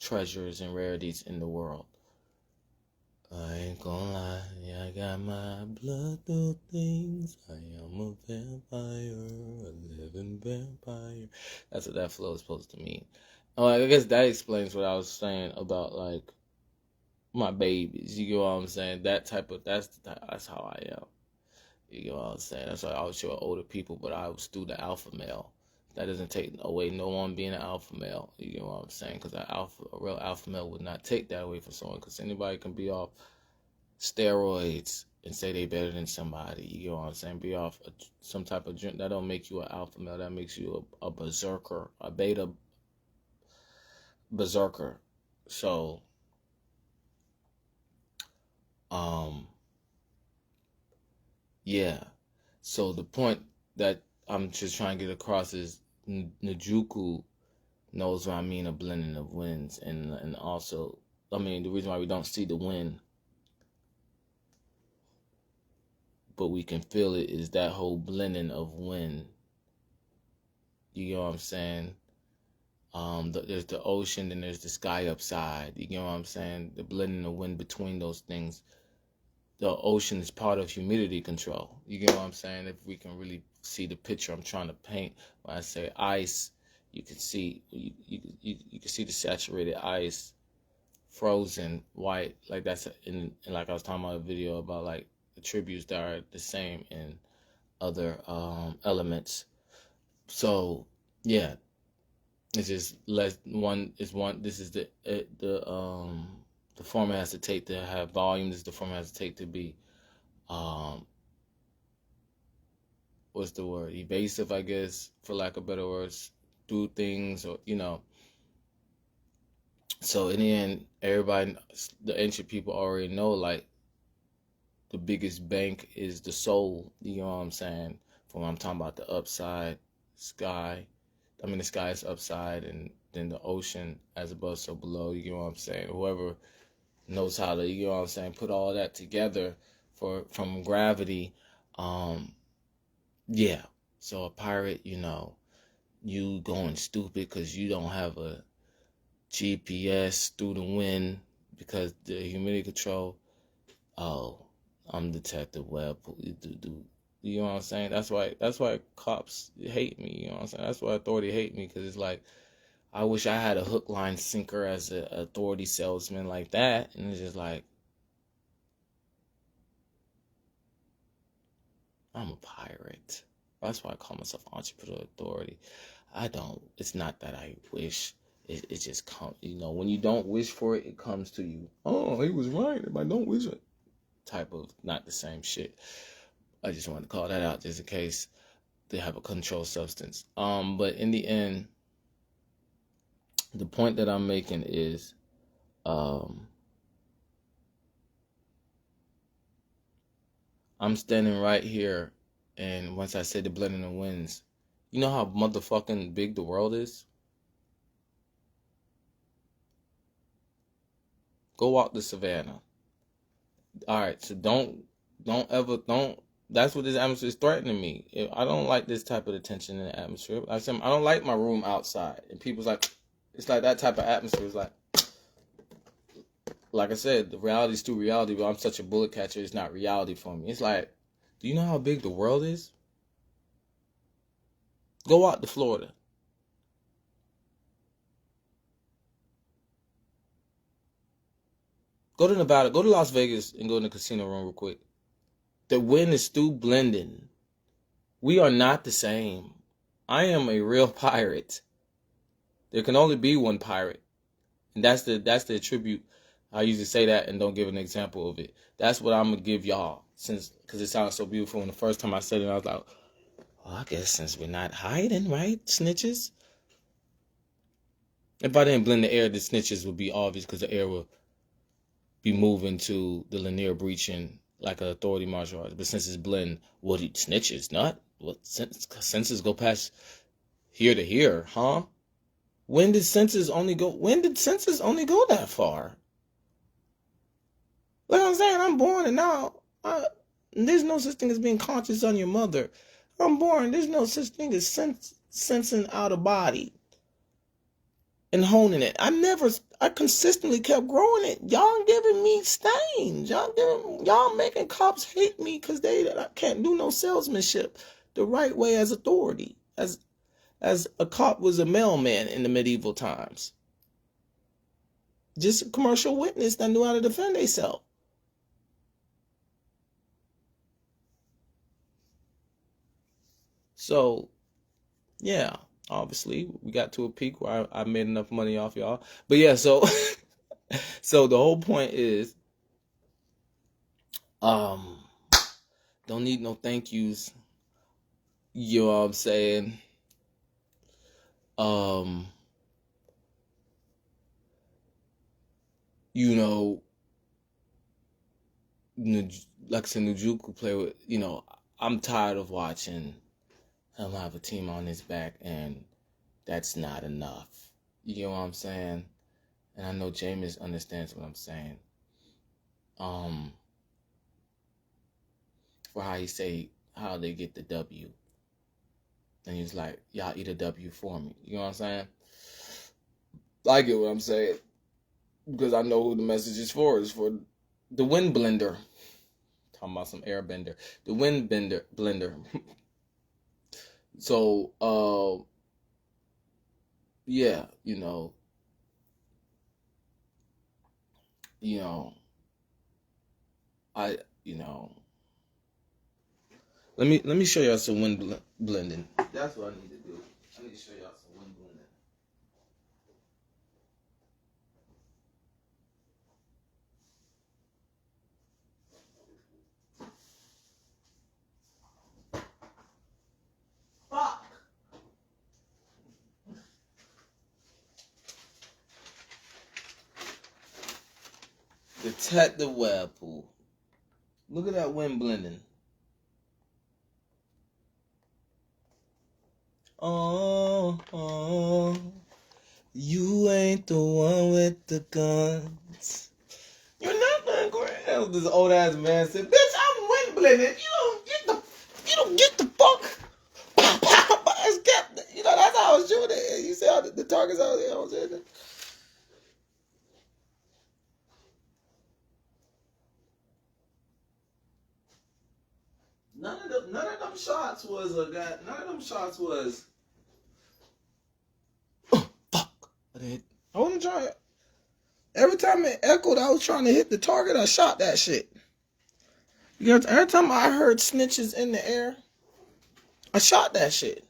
treasures and rarities in the world. I ain't gonna lie, yeah, I got my blood through things. I am a vampire, a living vampire. That's what that flow is supposed to mean. I guess that explains what I was saying about my babies. You know what I'm saying? That's how I am. You know what I'm saying? That's why I was sure older people, but I was still the alpha male. That doesn't take away no one being an alpha male. You know what I'm saying? Because a real alpha male would not take that away from someone. Because anybody can be off steroids and say they better than somebody. You know what I'm saying? Be off some type of drink. That don't make you an alpha male. That makes you a berserker, a beta berserker. So Yeah. So the point that I'm just trying to get across is Njuku knows what I mean, a blending of winds, and also, I mean, the reason why we don't see the wind, but we can feel it, is that whole blending of wind. You know what I'm saying? There's the ocean, and there's the sky upside. You know what I'm saying? The blending of wind between those things. The ocean is part of humidity control. You get what I'm saying? If we can really see the picture I'm trying to paint, when I say ice, you can see you can see the saturated ice, frozen white, like that's in like I was talking about a video about like attributes that are the same in other elements. So yeah, it's just less one is one. This is the form it has to take to have volume. This is the form it has to take to be what's the word? Evasive, I guess, for lack of better words, do things, or So in the end, everybody, the ancient people already know, like, the biggest bank is the soul. You know what I'm saying? From when I'm talking about the upside sky. I mean, the sky is upside, and then the ocean as above, so below. You know what I'm saying? Whoever knows how to, you know what I'm saying, put all that together from gravity. Yeah. So a pirate, you going stupid because you don't have a GPS through the wind because the humidity control. Oh, I'm Detective Webpoolz. You know what I'm saying? That's why cops hate me. You know what I'm saying? That's why authority hate me, because it's like, I wish I had a hook, line, sinker as an authority salesman like that. And it's just like, I'm a pirate. That's why I call myself entrepreneur authority. It's not that I wish. It just comes, when you don't wish for it, it comes to you. Oh, he was right. If I don't wish it. Type of, not the same shit. I just wanted to call that out just in case they have a controlled substance. But in the end, the point that I'm making is, I'm standing right here, and once I say the blending of winds, you know how motherfucking big the world is? Go walk the savannah. All right, so don't that's what this atmosphere is threatening me. I don't like this type of attention in the atmosphere. I don't like my room outside. And people's like, it's like that type of atmosphere. It's like I said, the reality is still reality, but I'm such a bullet catcher, it's not reality for me. It's like, do you know how big the world is? Go out to Florida. Go to Nevada. Go to Las Vegas and go in the casino room real quick. The wind is still blending. We are not the same. I am a real pirate. There can only be one pirate. And that's the attribute. I usually say that and don't give an example of it. That's what I'm going to give y'all, because it sounds so beautiful. And the first time I said it, I was like, well, I guess since we're not hiding, right, snitches? If I didn't blend the air, the snitches would be obvious, because the air would be moving to the linear breaching like an authority martial arts. But since it's blend, what, snitches, not? What, senses go past here to here, huh? When did senses only go that far? Like I'm saying, I'm born, and now there's no such thing as being conscious on your mother. I'm born, there's no such thing as sensing out of body and honing it. I consistently kept growing it. Y'all giving me stains. Y'all making cops hate me because I can't do no salesmanship the right way as authority. As a cop was a mailman in the medieval times. Just a commercial witness that knew how to defend themselves. So, yeah, obviously we got to a peak where I made enough money off y'all. But yeah, so so the whole point is, don't need no thank yous. You know what I'm saying? like I said, Njoku play with, I'm tired of watching him have a team on his back, and that's not enough. You know what I'm saying? And I know Jameis understands what I'm saying. For how they get the W. And he's like, y'all eat a W for me. You know what I'm saying? I get what I'm saying. Because I know who the message is for. It's for the wind blender. Talking about some airbender. The wind blender. So, yeah, let me show y'all some wind blending. That's what I need to do. I need to show y'all some wind blending. Fuck! Detective Webpoolz. Look at that wind blending. Oh, you ain't the one with the guns. You're not the ground. This old ass man said, "Bitch, I'm wind blending. You don't get the fuck." That's how I was shooting it. You see how the targets out there. I was hitting it. None of them shots was a guy. None of them shots was. Oh, fuck! I wasn't trying. Every time it echoed, I was trying to hit the target. I shot that shit. Every time I heard snitches in the air, I shot that shit.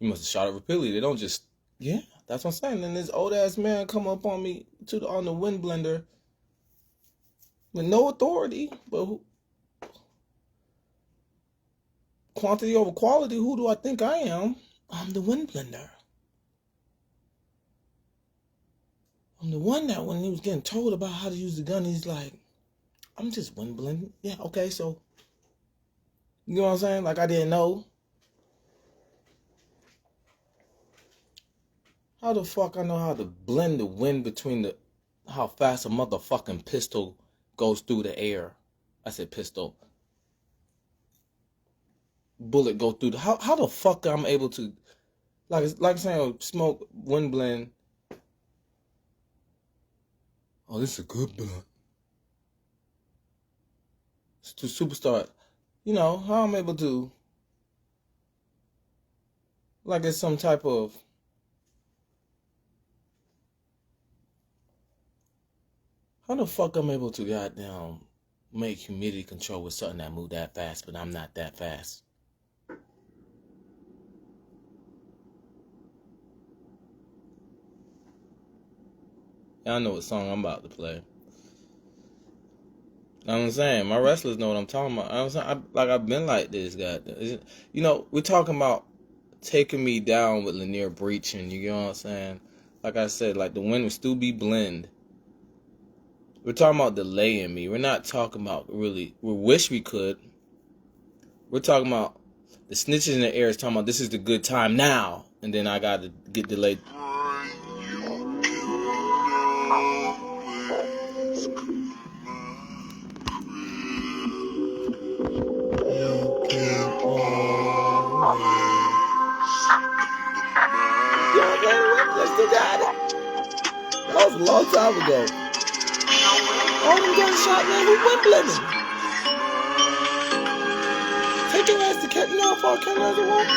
You must have shot it repeatedly. They don't just. Yeah, that's what I'm saying. Then this old ass man come up on me on the wind blender with no authority, but quantity over quality. Who do I think I am? I'm the wind blender. I'm the one that when he was getting told about how to use the gun, he's like, I'm just wind blending. Yeah, okay, so. You know what I'm saying? Like I didn't know. How the fuck I know how to blend the wind between how fast a motherfucking pistol goes through the air? I said pistol. Bullet go through how the fuck I'm able to like saying smoke wind blend. Oh, this is a good blunt. It's to superstar. How I'm able to like it's some type of how the fuck I'm able to goddamn make humidity control with something that move that fast, but I'm not that fast. Y'all know what song I'm about to play. You know what I'm saying? My wrestlers know what I'm talking about. I've been like this, goddamn. We're talking about taking me down with Lanier breaching. You know what I'm saying? Like I said, like the wind would still be blend. We're talking about delaying me. We're not talking about really. We wish we could. We're talking about the snitches in the air is talking about this is the good time now, and then I got to get delayed. That was a long time ago. All them gunshot man, who wind blending? Take your ass to cat. You know how far Canada walk?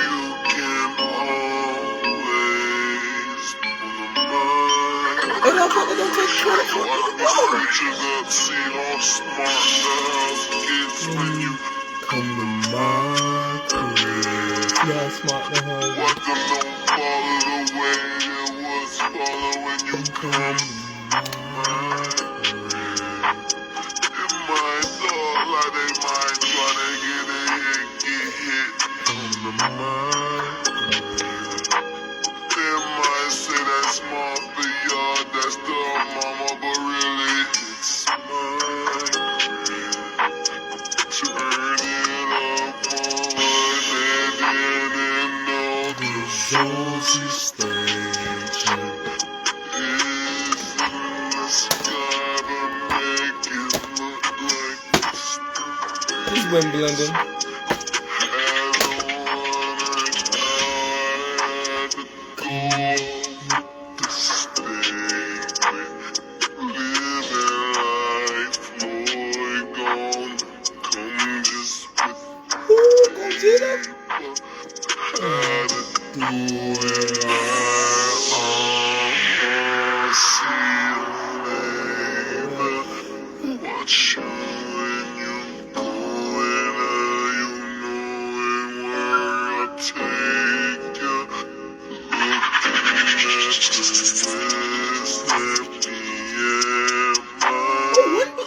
And I thought they don't take credit for it. Come to my crib. Yeah, smart the hell. What the long fall of the way it was following you come to my crib. It might look like they might try to get hit. Come to my crib. They might say that's small for y'all, that's the mama, but really it's mine. This is Wimbledon.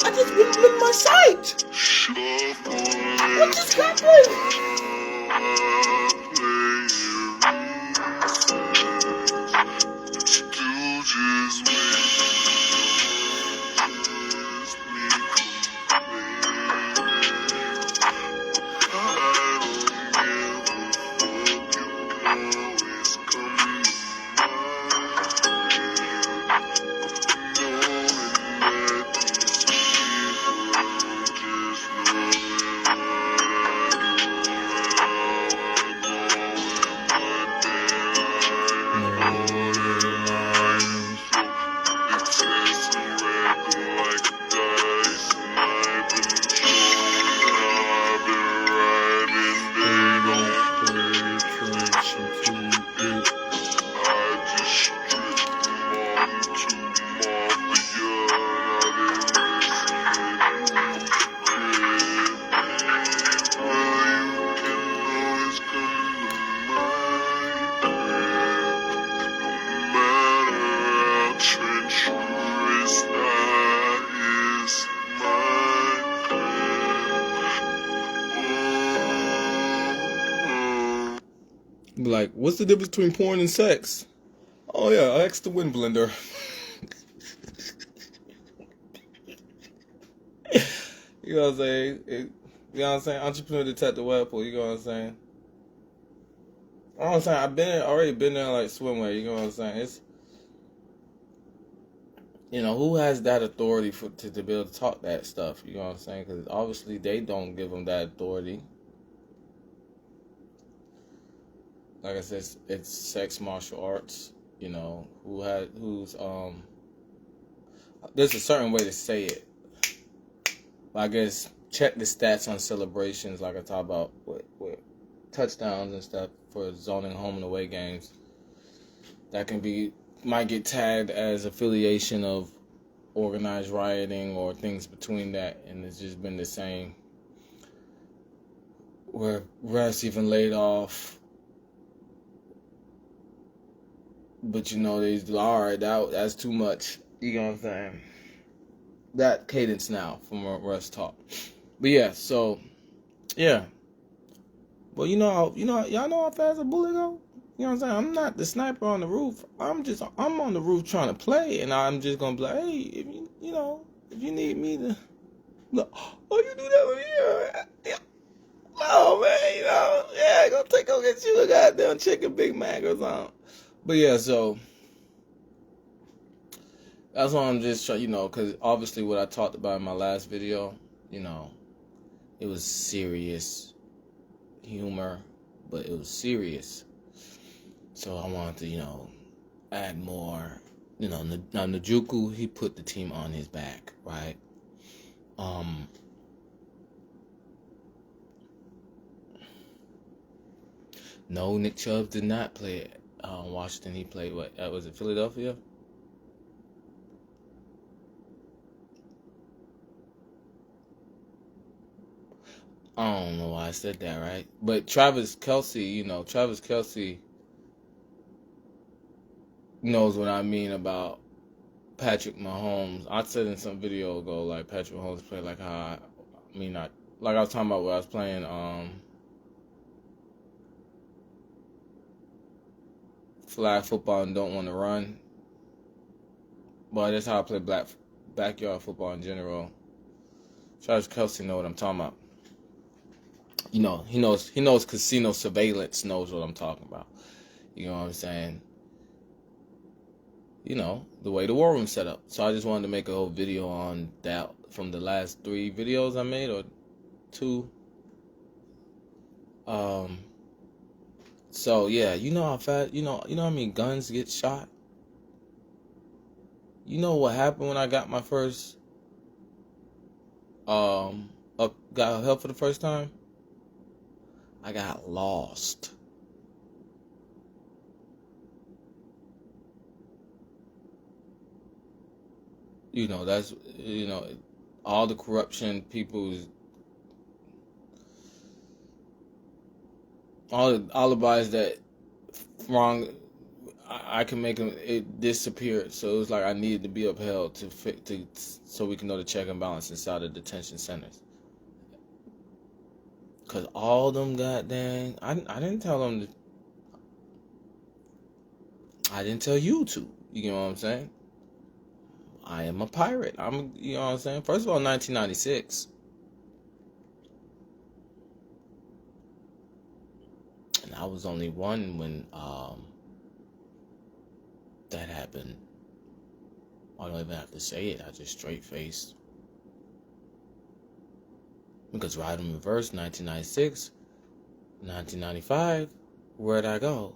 I just went my site. What just happened? Like, what's the difference between porn and sex? Oh yeah, I asked the wind blender. You know what I'm saying? You know what I'm saying? Entrepreneur Detective Webpoolz, you know what I'm saying? You know what I'm saying? I've already been there like swimwear, you know what I'm saying? It's, you know, who has that authority to be able to talk that stuff, you know what I'm saying? Because obviously they don't give them that authority. Like I said, it's sex martial arts, you know, there's a certain way to say it. I guess check the stats on celebrations, like I talk about with touchdowns and stuff for zoning home and away games. That might get tagged as affiliation of organized rioting or things between that, and it's just been the same. Where refs even laid off. But you know, alright, that's too much. You know what I'm saying? That cadence now from refs talk. But yeah, so yeah. Well, y'all know how fast a bullet go? You know what I'm saying? I'm not the sniper on the roof. I'm on the roof trying to play, and I'm just gonna be like, hey, if you need me to look, oh, you do that with me? Yeah. Oh man, yeah, go get you a goddamn chicken Big Mac or something. But yeah, so that's why I'm just trying, because obviously what I talked about in my last video, it was serious humor, but it was serious. So I wanted to, add more. Now Njoku, he put the team on his back, right? No, Nick Chubb did not play at Washington. He played, was it Philadelphia? I don't know why I said that, right? But Travis Kelce, Travis Kelce knows what I mean about Patrick Mahomes. I said in some video ago, like, Patrick Mahomes played like how, like I was talking about when I was playing, flag football and don't want to run. But that's how I play backyard football in general. Travis Kelce know what I'm talking about. He knows casino surveillance knows what I'm talking about. You know what I'm saying? You know, the way the war room set up. So I just wanted to make a whole video on that from the last 3 videos I made, or 2. So yeah, you know how fast, you know how many guns get shot? You know what happened when I got my first, got help for the first time? I got lost. You know, that's, you know, all the corruption, people's, all the alibis that wrong, I can make them, it disappeared. So it was like I needed to be upheld so we can know the check and balance inside of detention centers. Cause all them goddamn, I didn't tell them I didn't tell you to. You know what I'm saying? I am a pirate. You know what I'm saying? First of all, 1996. And I was only 1 when that happened. I don't even have to say it. I just straight faced. Because right in reverse, 1996, 1995, where'd I go?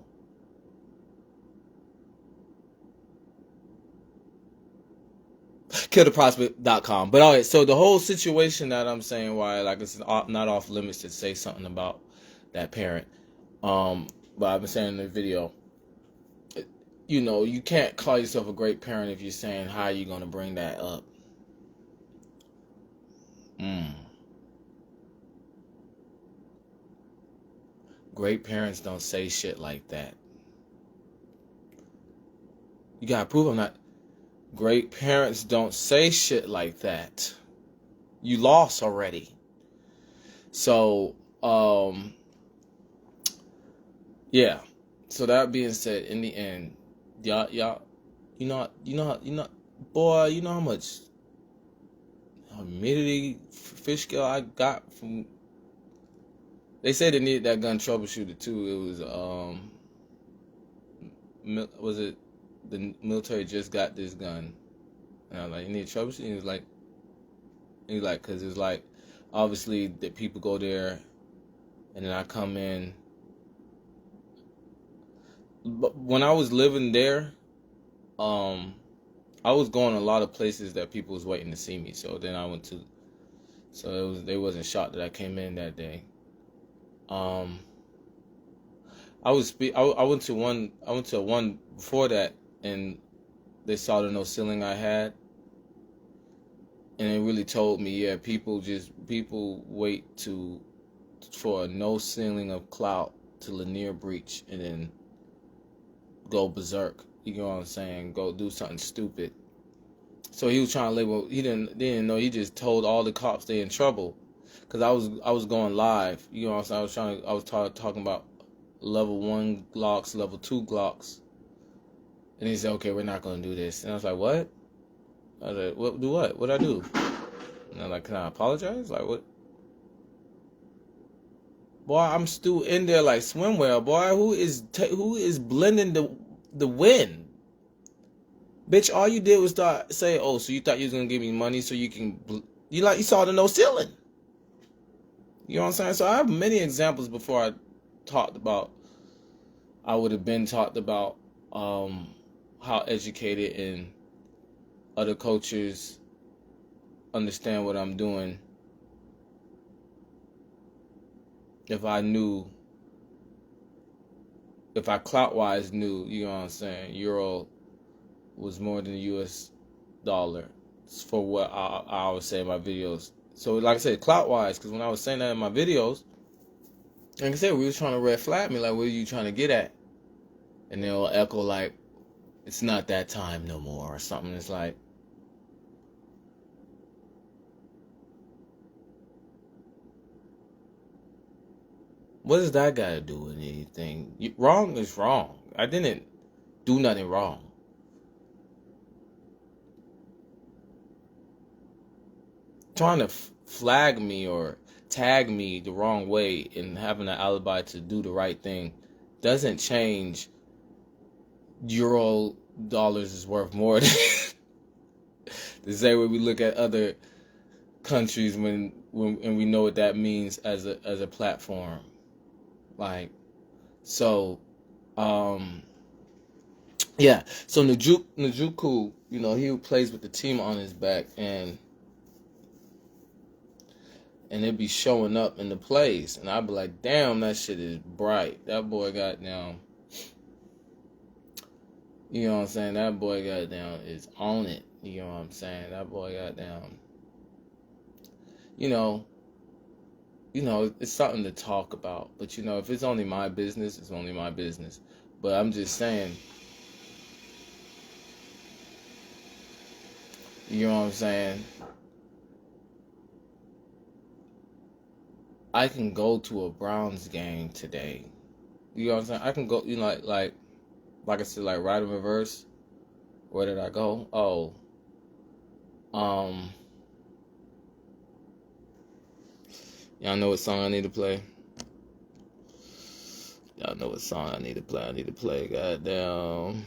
KillTheProspect.com. But alright, so the whole situation that I'm saying, why like it's not off limits to say something about that parent. But I've been saying in the video, you know, you can't call yourself a great parent if you're saying how you're gonna bring that up. Great parents don't say shit like that. You gotta prove I'm not. Great parents don't say shit like that. You lost already. So, yeah. So that being said, in the end, y'all, you know, boy, you know how much humidity fish scale I got from. They said they needed that gun troubleshooted too. It was it the military just got this gun, and I was like, you need troubleshooting? He was like, cause it's like, obviously that people go there, and then I come in. But when I was living there, I was going a lot of places that people was waiting to see me. So then I went to, they wasn't shocked that I came in that day. I went to one before that, and they saw the no ceiling I had, and it really told me, yeah, people wait for a no ceiling of clout to linear breach and then go berserk. You know what I'm saying? Go do something stupid. So he was trying to label. He didn't know. He just told all the cops they in trouble. Cause I was going live. You know what I'm saying? I was talking about level 1 Glocks, level 2 Glocks. And he said, okay, we're not gonna do this. And I was like, what? I was like, what? Do what? What'd I do? And I'm like, can I apologize? Like, what? Boy, I'm still in there like swimwear. Boy, who is blending the wind? Bitch, all you did was say, oh, so you thought you was gonna give me money so you can, you saw the no ceiling. You know what I'm saying? So I have many examples before I would have been talked about how educated and other cultures understand what I'm doing. If I clout-wise knew, you know what I'm saying, Euro was more than the US dollar for what I would say in my videos. So like I said, clout-wise, because when I was saying that in my videos, like I said, we was trying to red flag me, like, what are you trying to get at? And they'll echo like, it's not that time no more, or something. It's like, what does that got to do with anything? Wrong is wrong. I didn't do nothing wrong. Trying to flag me or tag me the wrong way and having an alibi to do the right thing doesn't change euro dollars is worth more than the same way we look at other countries when and we know what that means as a platform. Like, so yeah, so Njoku, you know, he plays with the team on his back, and it be showing up in the plays, and I'd be like, damn, that shit is bright. That boy got down. You know what I'm saying? That boy got down is on it. You know what I'm saying? That boy got down. You know, it's something to talk about. But, you know, if it's only my business, it's only my business. But I'm just saying, you know what I'm saying? I can go to a Browns game today. You know what I'm saying? I can go, you know, like I said, like right in reverse. Where did I go? Oh, y'all know what song I need to play? Y'all know what song I need to play? I need to play goddamn.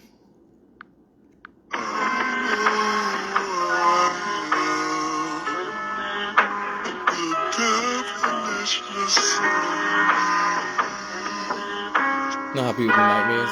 Know how people do nightmares?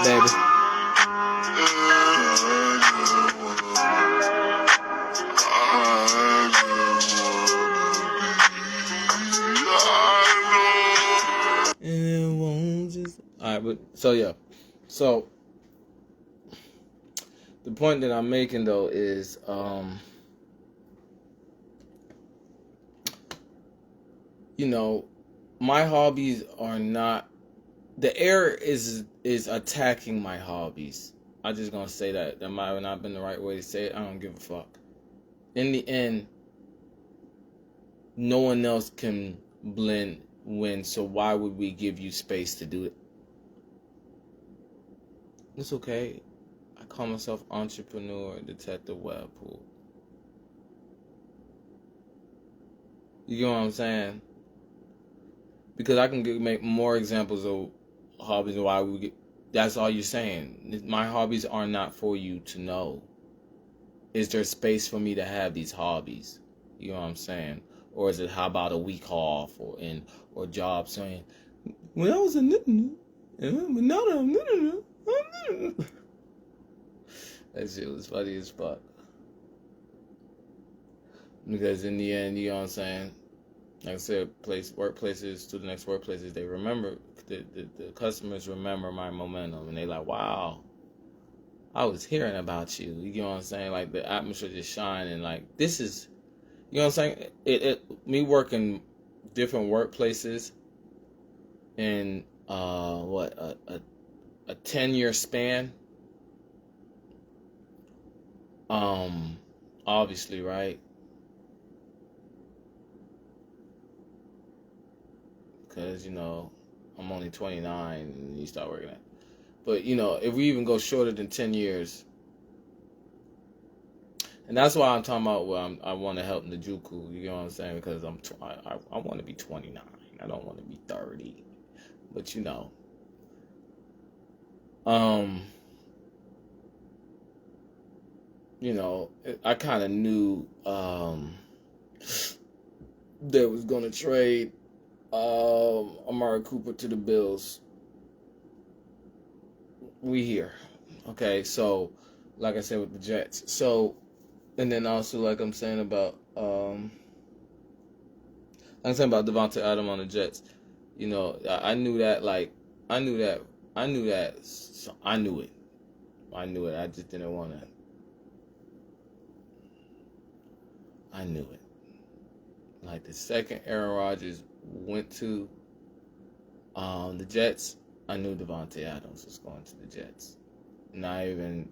Baby. Alright, but so yeah. So the point that I'm making though is you know, my hobbies are not, the air is attacking my hobbies. I'm just gonna say that. That might have not been the right way to say it. I don't give a fuck. In the end, no one else can blend win, so why would we give you space to do it? It's okay. I call myself entrepreneur, detective Webpoolz. You get what I'm saying? Because I can make more examples of hobbies and why we get. That's all you're saying. My hobbies are not for you to know. Is there space for me to have these hobbies? You know what I'm saying? Or is it how about a week off or job saying, when I was a that shit was funny as fuck. Because in the end, you know what I'm saying? Like I said, workplaces to the next workplaces, they remember, the customers remember my momentum, and they like, wow, I was hearing about you. You know what I'm saying? Like the atmosphere just shining. Like this is, you know what I'm saying? Me working different workplaces in a 10-year span. Obviously, right? because, you know, I'm only 29 and you start working at. But, you know, if we even go shorter than 10 years, and that's why I'm talking about, well, I want to help Njuku, you know what I'm saying? Because I want to be 29. I don't want to be 30. But, you know, I kind of knew they was going to trade Amari Cooper to the Bills. We here. Okay, so, like I said, with the Jets. So, and then also, like I'm saying about Devontae Adams on the Jets. You know, I knew that. I knew it. I knew it. I just didn't want to. I knew it. Like the second Aaron Rodgers went to the Jets, I knew Devontae Adams was going to the Jets. Not even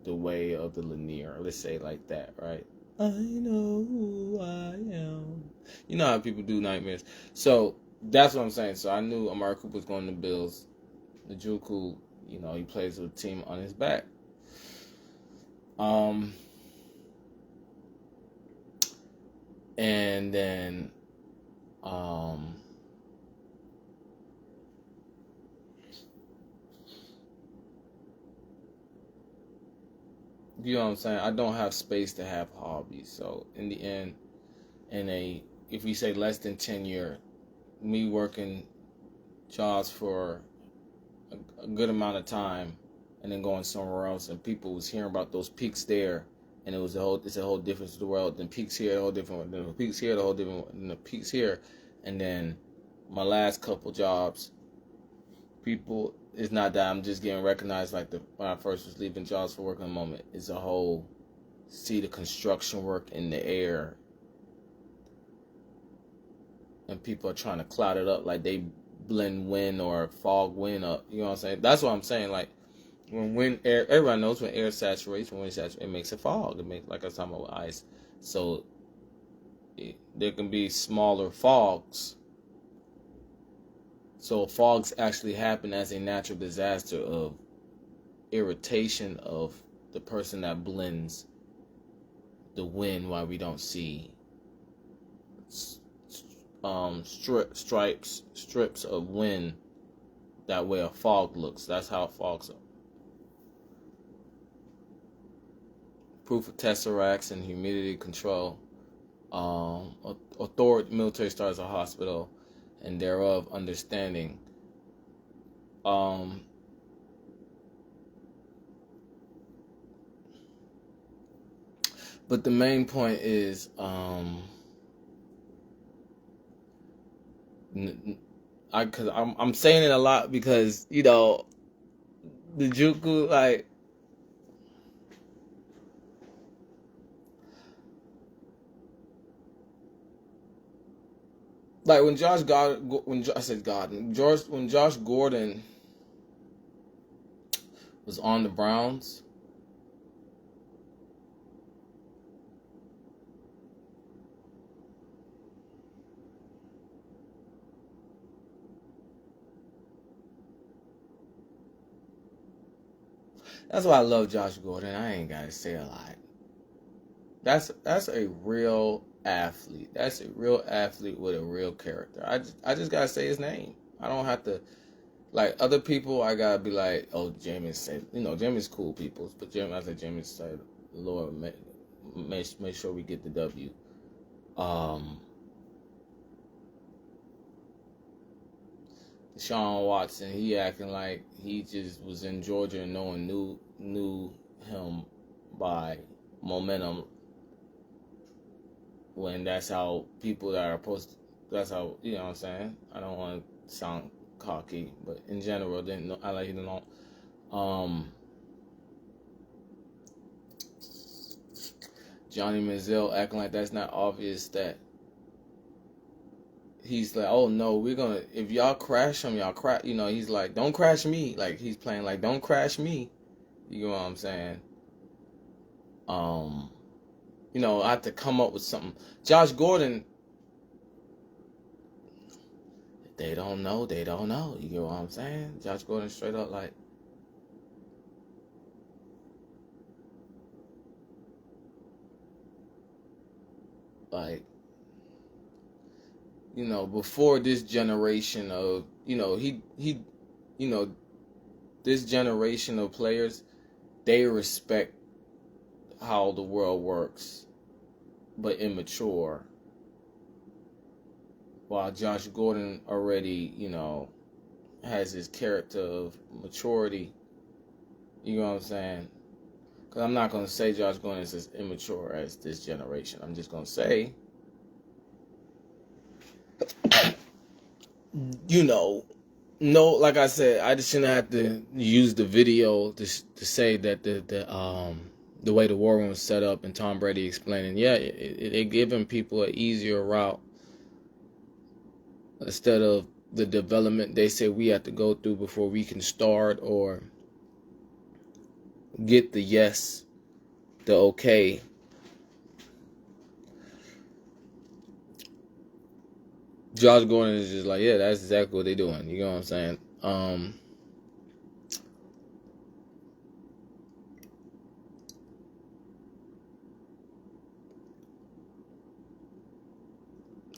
the way of the Lanier. Let's say it like that, right? I know who I am. You know how people do nightmares. So that's what I'm saying. So I knew Amari Cooper was going to the Bills. Njoku, you know, he plays with a team on his back. And then you know what I'm saying? I don't have space to have hobbies. So in the end, if we say less than 10 years, me working jobs for a good amount of time and then going somewhere else, and people was hearing about those peaks there, and it's a whole difference to the world. Then peaks here, a whole different. Then the peaks here, the whole different. Then the peaks here, and then my last couple jobs, people, it's not that I'm just getting recognized like when I first was leaving jobs for work in the moment. It's a whole, see the construction work in the air, and people are trying to cloud it up like they blend wind or fog wind up. You know what I'm saying? That's what I'm saying. Like when air, everyone knows when air saturates, it makes a fog. It makes, like I was talking about with ice. So there can be smaller fogs. So fogs actually happen as a natural disaster of irritation of the person that blends the wind while we don't see strips of wind. That way a fog looks. That's how fogs are. Proof of tesseracts and humidity control. Authority, military stars a hospital, and thereof understanding. But the main point is, cause I'm saying it a lot because, you know, the Juku, like when Josh Gordon was on the Browns, that's why I love Josh Gordon. I ain't gotta say a lot. That's a real athlete. That's a real athlete with a real character. I just gotta say his name. I don't have to, like other people. I gotta be like, oh, Jameis said, you know, Jameis cool people, but Jameis said, Lord, make sure we get the W. Deshaun Watson, he acting like he just was in Georgia and no one knew him by momentum. When that's how people that are that's how, you know what I'm saying? I don't want to sound cocky, but in general, I like you to know. Johnny Manziel acting like that's not obvious that he's like, oh no, if y'all crash him, y'all crash, you know, he's like, don't crash me. Like he's playing like, don't crash me. You know what I'm saying? You know, I have to come up with something. Josh Gordon, they don't know. They don't know. You get what I'm saying? Josh Gordon straight up like, you know, before this generation of, you know, you know, this generation of players, they respect how the world works, but immature. While Josh Gordon already, you know, has his character of maturity. You know what I'm saying? Because I'm not going to say Josh Gordon is as immature as this generation. I'm just going to say, you know, no, like I said, I just shouldn't have to use the video to say that the way the war room is set up and Tom Brady explaining, yeah, it giving people an easier route instead of the development they say we have to go through before we can start or get the yes, the okay. Josh Gordon is just like, yeah, that's exactly what they're doing. You know what I'm saying?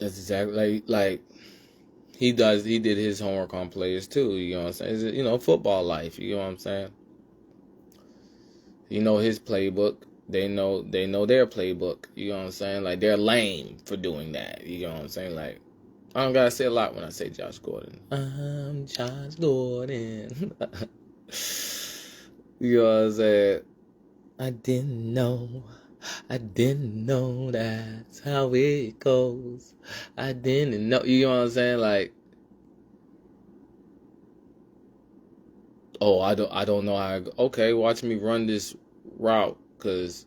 That's exactly like he did his homework on players too. You know what I'm saying? It's, you know, football life. You know what I'm saying? You know his playbook. They know their playbook. You know what I'm saying? Like, they're lame for doing that. You know what I'm saying? Like, I don't gotta say a lot when I say Josh Gordon. I'm Josh Gordon. You know what I'm saying? I didn't know that's how it goes. I didn't know. You know what I'm saying? Like, oh, I don't know how. Okay, watch me run this route, cause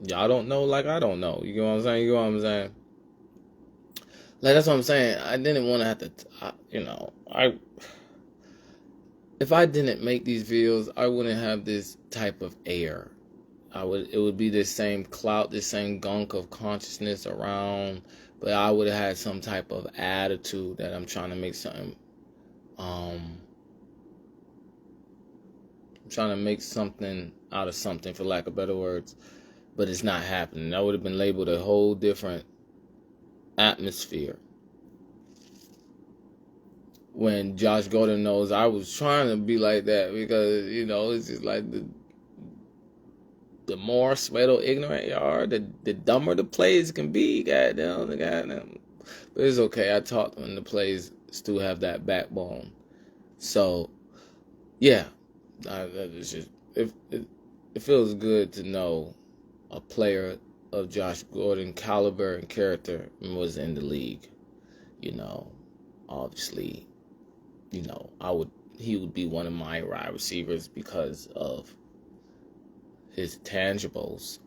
y'all don't know like I don't know. You know what I'm saying? You know what I'm saying? Like, that's what I'm saying. I didn't want to have to, you know, if I didn't make these videos, I wouldn't have this type of air. It would be this same clout, this same gunk of consciousness around, but I would have had some type of attitude that I'm trying to make something, I'm trying to make something out of something, for lack of better words, but it's not happening. That would have been labeled a whole different atmosphere. When Josh Gordon knows I was trying to be like that, because, you know, it's just like the more sweato ignorant you are, the dumber the plays can be. Goddamn. But it's okay. I taught them the plays still have that backbone. So, yeah, it's just, it feels good to know a player of Josh Gordon caliber and character was in the league. You know, obviously, you know, he would be one of my wide receivers because of his tangibles,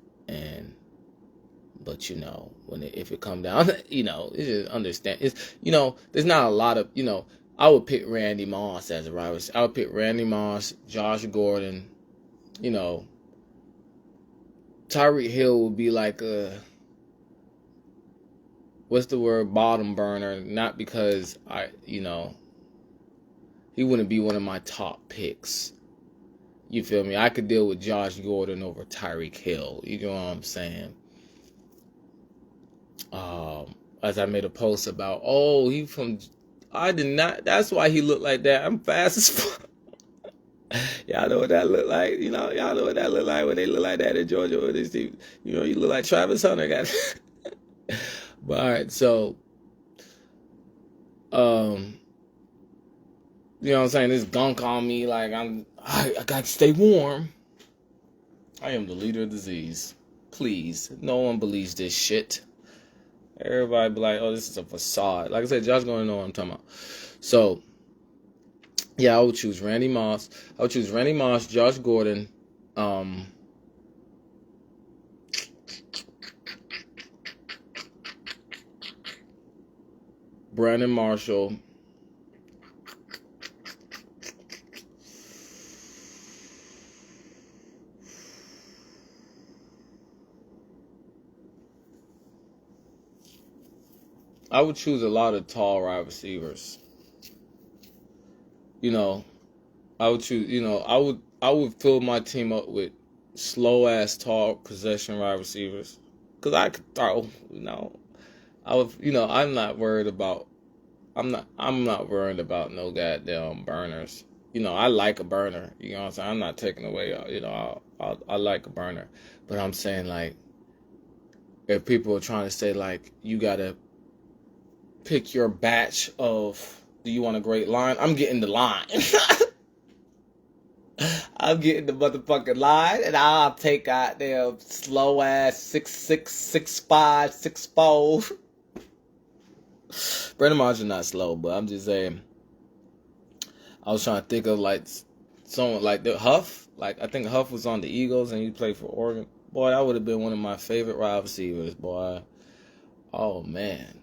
but, you know, if it come down, you know, it's just understand. It's, you know, there's not a lot of, you know, I would pick Randy Moss as a wide receiver. I would pick Randy Moss, Josh Gordon, you know. Tyreek Hill would be like what's the word, bottom burner, not because you know, he wouldn't be one of my top picks. You feel me? I could deal with Josh Gordon over Tyreek Hill. You know what I'm saying? As I made a post about, I did not, that's why he looked like that. I'm fast as fuck. Y'all know what that look like? You know, y'all know what that look like when they look like that in Georgia. You know, you look like Travis Hunter. But all right, so, you know what I'm saying? This gunk on me, like I got to stay warm. I am the leader of the disease. Please, no one believes this shit. Everybody be like, oh, this is a facade. Like I said, Josh gonna know what I'm talking about. So, yeah, I would choose Randy Moss. I would choose Randy Moss, Josh Gordon, Brandon Marshall, I would choose a lot of tall wide receivers. You know, I would choose. You know, I would fill my team up with slow ass tall possession wide receivers, cause I could throw. You know, I would. You know, I'm not worried about. I'm not worried about no goddamn burners. You know, I like a burner. You know what I'm saying? I'm not taking away. You know, I like a burner, but I'm saying like, if people are trying to say like you gotta pick your batch of, do you want a great line? I'm getting the line. I'm getting the motherfucking line, and I'll take out them slow ass 6'6", 6'5", 6'4". Brandon Marshall not slow, but I'm just saying. I was trying to think of like someone like the Huff. Like I think Huff was on the Eagles and he played for Oregon. Boy, that would have been one of my favorite wide receivers, boy. Oh man.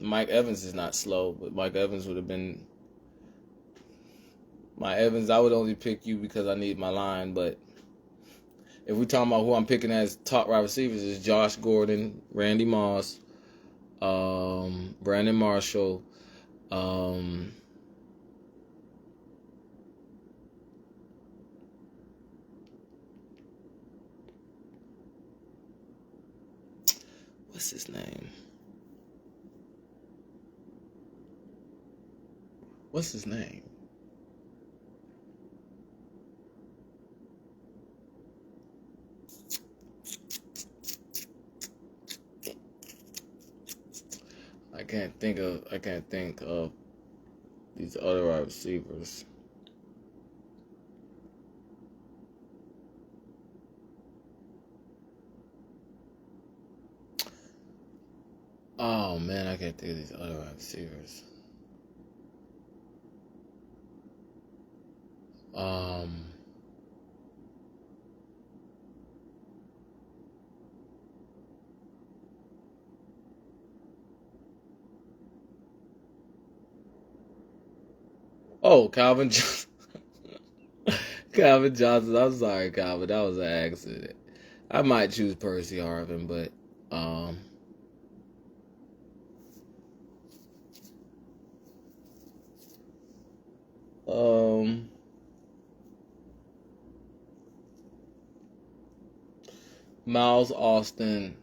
Mike Evans is not slow, but Mike Evans would have been. My Evans, I would only pick you because I need my line, but if we're talking about who I'm picking as top wide receivers, is Josh Gordon, Randy Moss, Brandon Marshall, what's his name? What's his name? I can't think of these other wide receivers. Oh man, I can't think of these other wide receivers. Oh, Calvin Johnson. Calvin Johnson. I'm sorry, Calvin. That was an accident. I might choose Percy Harvin, but Miles Austin,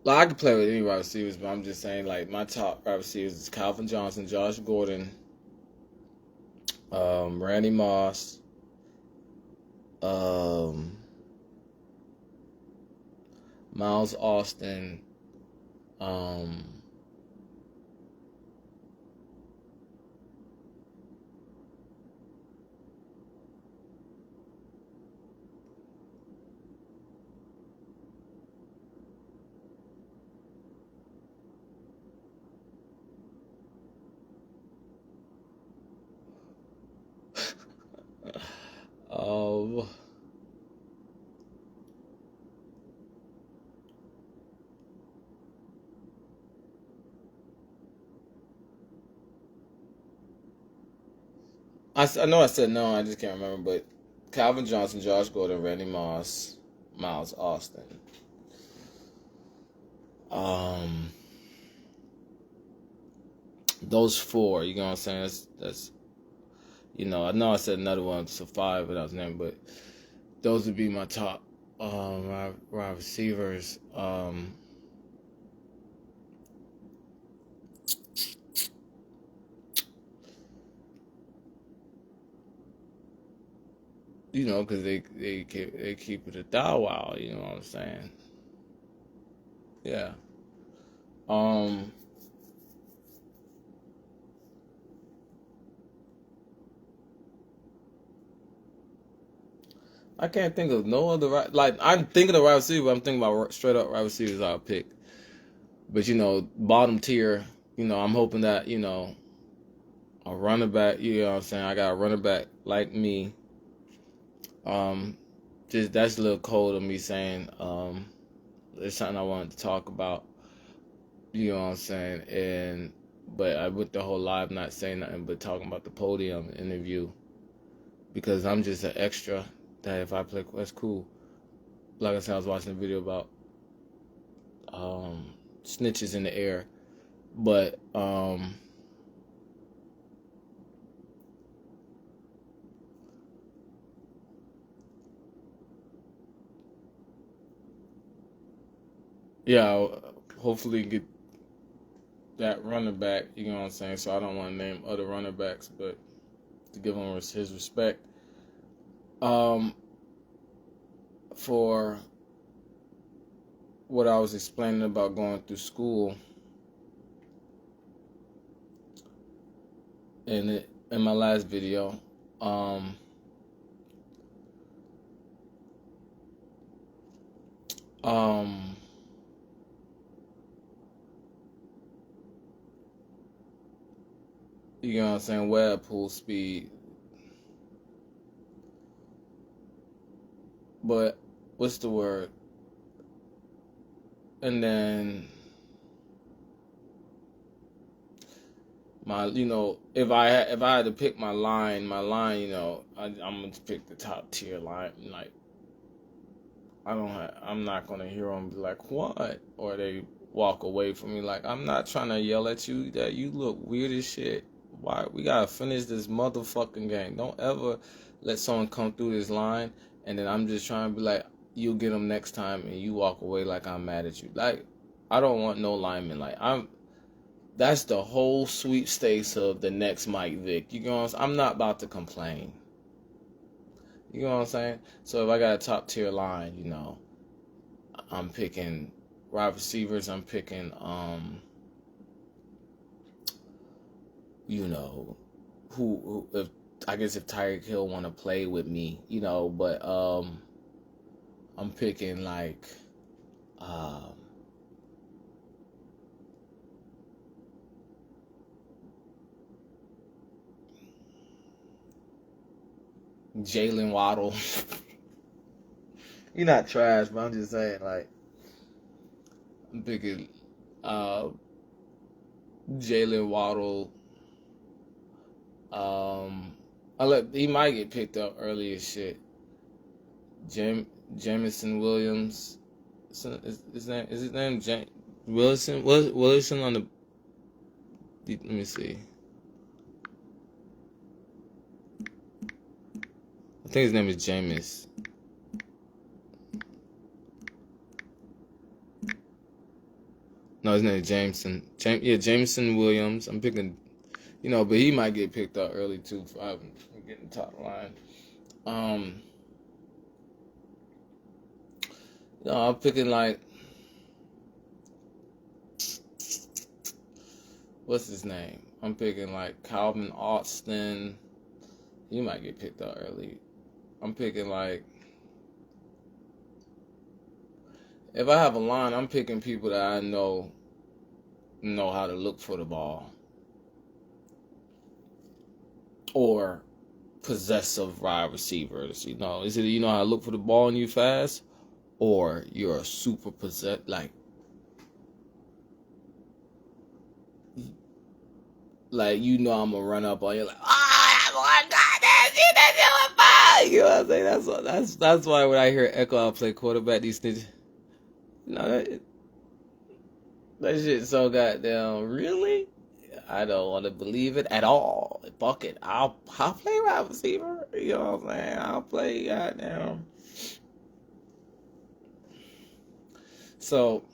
like I could play with any wide receivers, but I'm just saying like my top wide receivers is Calvin Johnson, Josh Gordon, Randy Moss, Miles Austin, I know I said no, I just can't remember, but Calvin Johnson, Josh Gordon, Randy Moss, Miles Austin. Those four, you know what I'm saying? That's you know, I know I said another one, so 5 without his name, but those would be my top wide receivers. You know, because they keep it a thou wow, you know what I'm saying? Yeah. I can't think of no other like I'm thinking of wide receiver. I'm thinking about straight up wide receivers I'll pick. But you know, bottom tier. You know, I'm hoping that a running back, you know what I'm saying? I got a running back like me. Just that's a little cold of me saying, it's something I wanted to talk about. You know what I'm saying? But I went the whole live not saying nothing but talking about the podium interview. Because I'm just an extra that if I play, that's cool. Like I said, I was watching a video about snitches in the air. But yeah, hopefully get that running back, you know what I'm saying? So I don't want to name other running backs, but to give him his respect. For what I was explaining about going through school, in my last video, you know what I'm saying, Webpoolz speed. But what's the word? And then if I had to pick my line, you know, I'm gonna pick the top tier line. Like, I'm not gonna hear them be like, what? Or they walk away from me. Like, I'm not trying to yell at you that you look weird as shit. Why? We gotta finish this motherfucking game. Don't ever let someone come through this line and then I'm just trying to be like, you'll get them next time, and you walk away like I'm mad at you. Like, I don't want no lineman. Like, that's the whole sweepstakes of the next Mike Vick. You know what I'm saying? I'm not about to complain. You know what I'm saying? So if I got a top tier line, you know, I'm picking wide receivers. I'm picking, you know, who if Tyreek Hill want to play with me, you know, but I'm picking like Jalen Waddle. You're not trash, but I'm just saying, like, I'm picking Jalen Waddle. He might get picked up early as shit. Jamison Williams. Is his name Wilson? Wilson on the. Let me see. I think his name is Jameis. No, his name is Jameson. Jameson Williams. I'm picking, you know, but he might get picked up early too. I'm getting top line. No, I'm picking like, what's his name? I'm picking like Calvin Austin. He might get picked up early. I'm picking like, if I have a line, I'm picking people that I know how to look for the ball. Or possessive wide receivers, you know. Is it you know how to look for the ball and you fast? Or you're a super like you know I'm gonna run up on you like, oh my God, that's you know what I'm saying? That's why when I hear Echo I play quarterback, these things, you know, that shit so goddamn really. I don't want to believe it at all. Fuck it, I'll play wide receiver. You know what I'm saying? I'll play goddamn. So,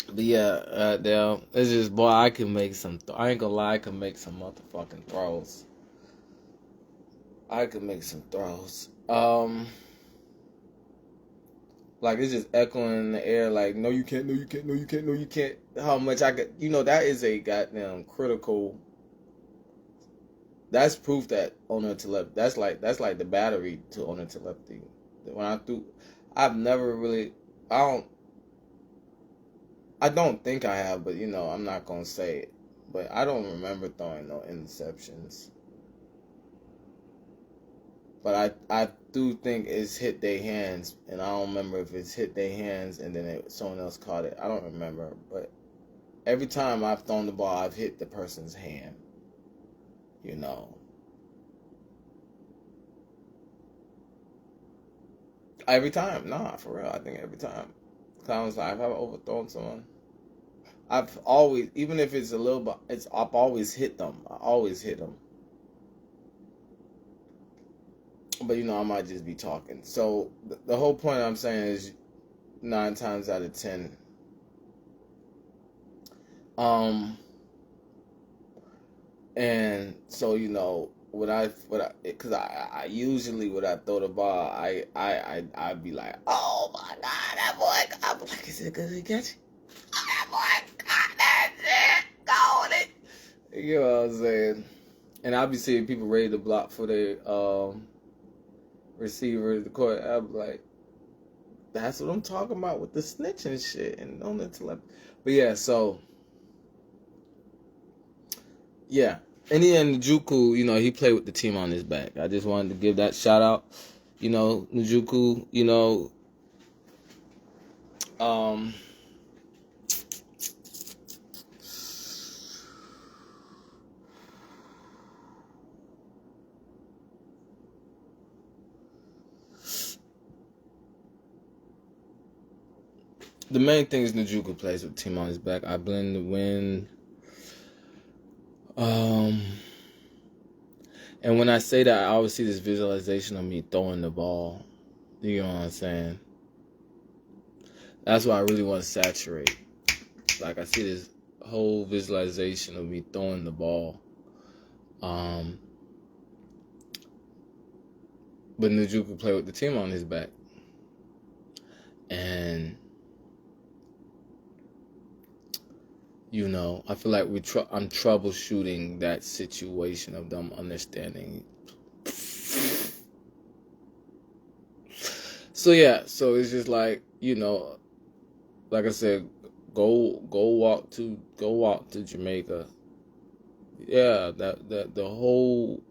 but yeah, damn, it's just, boy, I can make some. I ain't gonna lie, I can make some motherfucking throws. I can make some throws. Like, it's just echoing in the air, like, no, you can't, no, you can't, no, you can't, no, you can't. How much I could, you know, that is a goddamn critical. That's proof that owner telepathy. That's like the battery to owner telepathy. When I've never really, I don't think I have, but you know, I'm not gonna say it. But I don't remember throwing no interceptions. But I do think it's hit their hands, and I don't remember if it's hit their hands and then someone else caught it. I don't remember, but every time I've thrown the ball, I've hit the person's hand. You know. Every time. Nah, for real. I think every time. Cause I've overthrown someone. I've always, even if it's a little bit, I've always hit them. I always hit them. But, you know, I might just be talking. So, the whole point I'm saying is 9 times out of 10. And so, you know, because I usually, when I throw the ball, I'd be like, oh my God, that boy, I'm like, is it good to catch? Oh, that boy, God, that shit, go with it. You know what I'm saying? And I'll be seeing people ready to block for their, receiver, the court. I'm like, that's what I'm talking about with the snitching shit and on the telepathy. But yeah, so yeah. In the end, Njoku, you know, he played with the team on his back. I just wanted to give that shout out. You know, Njoku, you know, the main thing is Njoku plays with the team on his back. I blend the win. And when I say that, I always see this visualization of me throwing the ball. You know what I'm saying? That's why I really want to saturate. Like, I see this whole visualization of me throwing the ball. But Njoku played with the team on his back. And, you know, I feel like I'm troubleshooting that situation of them understanding. So yeah, so it's just like, you know, like I said, go walk to Jamaica. Yeah, the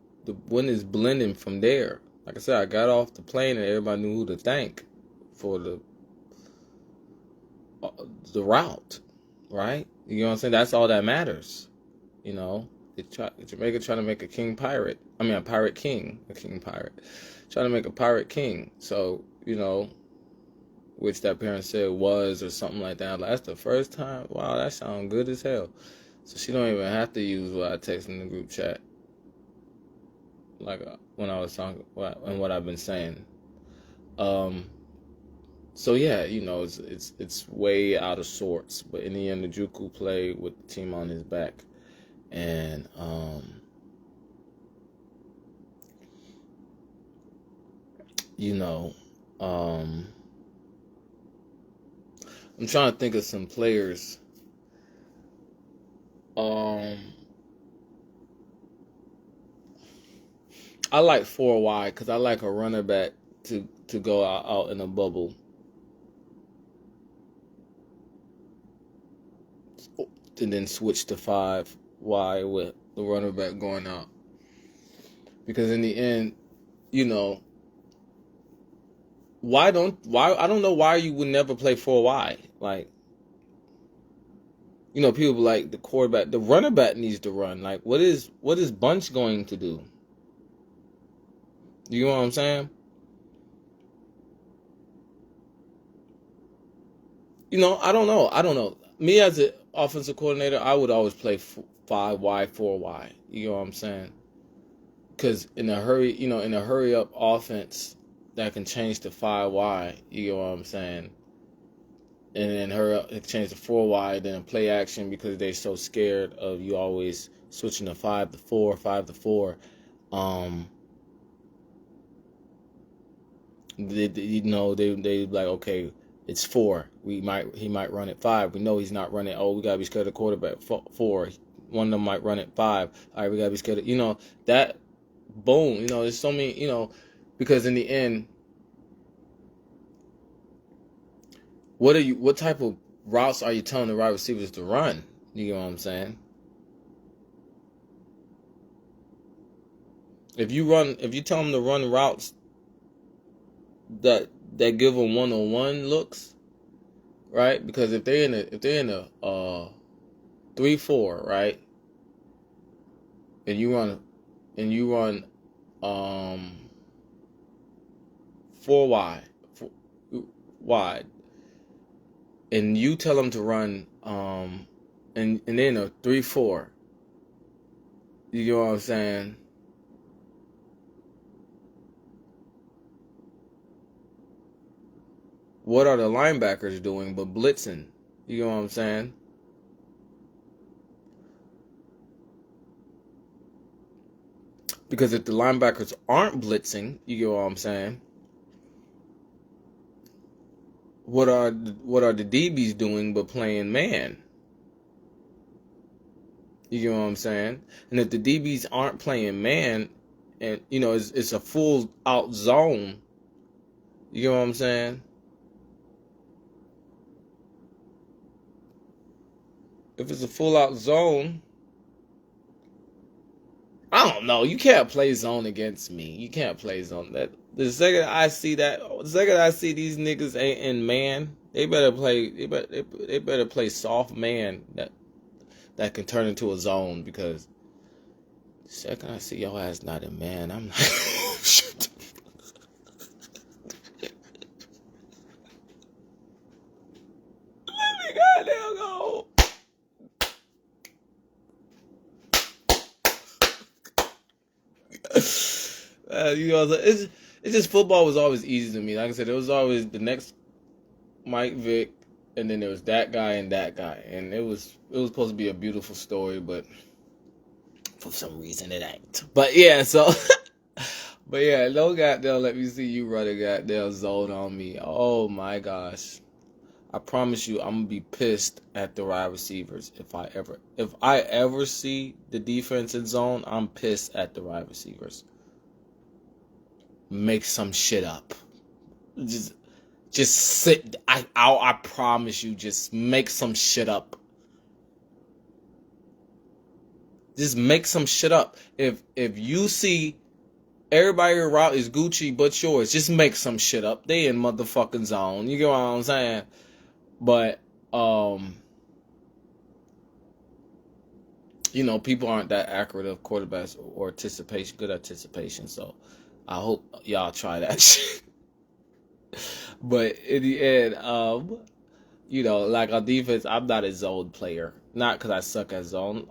wind is blending from there. Like I said, I got off the plane and everybody knew who to thank for the route, right? You know what I'm saying? That's all that matters. You know, Jamaica trying to make a pirate king, a king pirate, trying to make a pirate king. So, you know, which that parent said was or something like that. Like, that's the first time. Wow, that sounds good as hell. So she don't even have to use what I texted in the group chat, like when I was talking and what I've been saying. So yeah, you know, it's way out of sorts. But in the end, Njoku played with the team on his back, and you know, I'm trying to think of some players. I like 4 wide because I like a runner back to go out in a bubble. And then switch to 5 wide with the runner back going out. Because in the end, you know, I don't know why you would never play 4 wide. Like, you know, people be like, the quarterback, the runner back needs to run. Like, what is Bunch going to do? You know what I'm saying? You know, I don't know. Me as an offensive coordinator, I would always play 5 wide, 4 wide. You know what I'm saying? Because in a hurry up offense that can change to 5 wide. You know what I'm saying? And then change to 4 wide, then play action because they're so scared of you always switching to 5 to 4, 5 to 4. They like, okay, it's 4. He might run it 5. We know he's not running. Oh, we gotta be scared of the quarterback 4. One of them might run it 5. All right, we gotta be scared of, you know, that. Boom. You know, there's so many, you know, because in the end, what type of routes are you telling the wide receivers to run? You know what I'm saying? If you tell them to run routes that give them 1-on-1 looks, right? Because if they're in a 3-4, right? And you run 4 wide, and you tell them to run and then a 3-4. You get what I'm saying? What are the linebackers doing but blitzing? You know what I'm saying? Because if the linebackers aren't blitzing, you get what I'm saying? What are the DBs doing but playing man? You get what I'm saying? And if the DBs aren't playing man, and it's a full out zone, you get what I'm saying? If it's a full out zone, I don't know. You can't play zone against me. You can't play zone. That the second I see these niggas ain't in man, they better play. They better play soft man that can turn into a zone. Because the second I see your ass not in man, I'm like, oh, shit. Let me goddamn go. It's just football was always easy to me. Like I said, it was always the next Mike Vick, and then there was that guy, and it was supposed to be a beautiful story, but for some reason it ain't. But yeah, but yeah, no goddamn let me see you run a goddamn zone on me. Oh my gosh. I promise you, I'm gonna be pissed at the wide receivers if I ever see the defense in zone. I'm pissed at the wide receivers. Make some shit up. Just sit. I promise you, just make some shit up. Just make some shit up. If you see everybody route is Gucci but yours, just make some shit up. They in motherfucking zone. You get what I'm saying? But people aren't that accurate of quarterbacks or good anticipation. So I hope y'all try that shit. But in the end, like on defense, I'm not a zone player. Not because I suck at zone.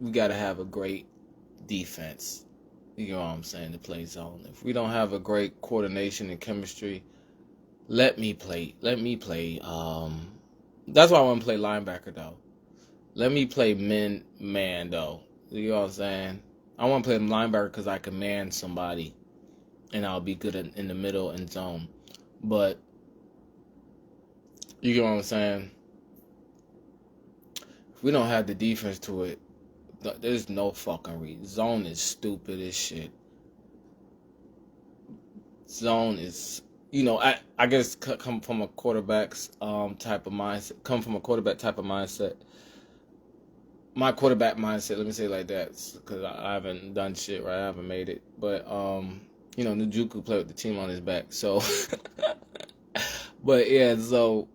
We gotta have a great defense. You know what I'm saying, to play zone. If we don't have a great coordination and chemistry, let me play. That's why I want to play linebacker though. Let me play man though. You know what I'm saying? I want to play linebacker because I can man somebody, and I'll be good in the middle and zone. But you get what I'm saying? If we don't have the defense to it, there's no fucking reason. Zone is stupid as shit. Zone is, I guess come from a quarterback's type of mindset. Come from a quarterback type of mindset. My quarterback mindset, let me say it like that, because I haven't done shit, right? I haven't made it. But Njoku played with the team on his back, so. But yeah, so,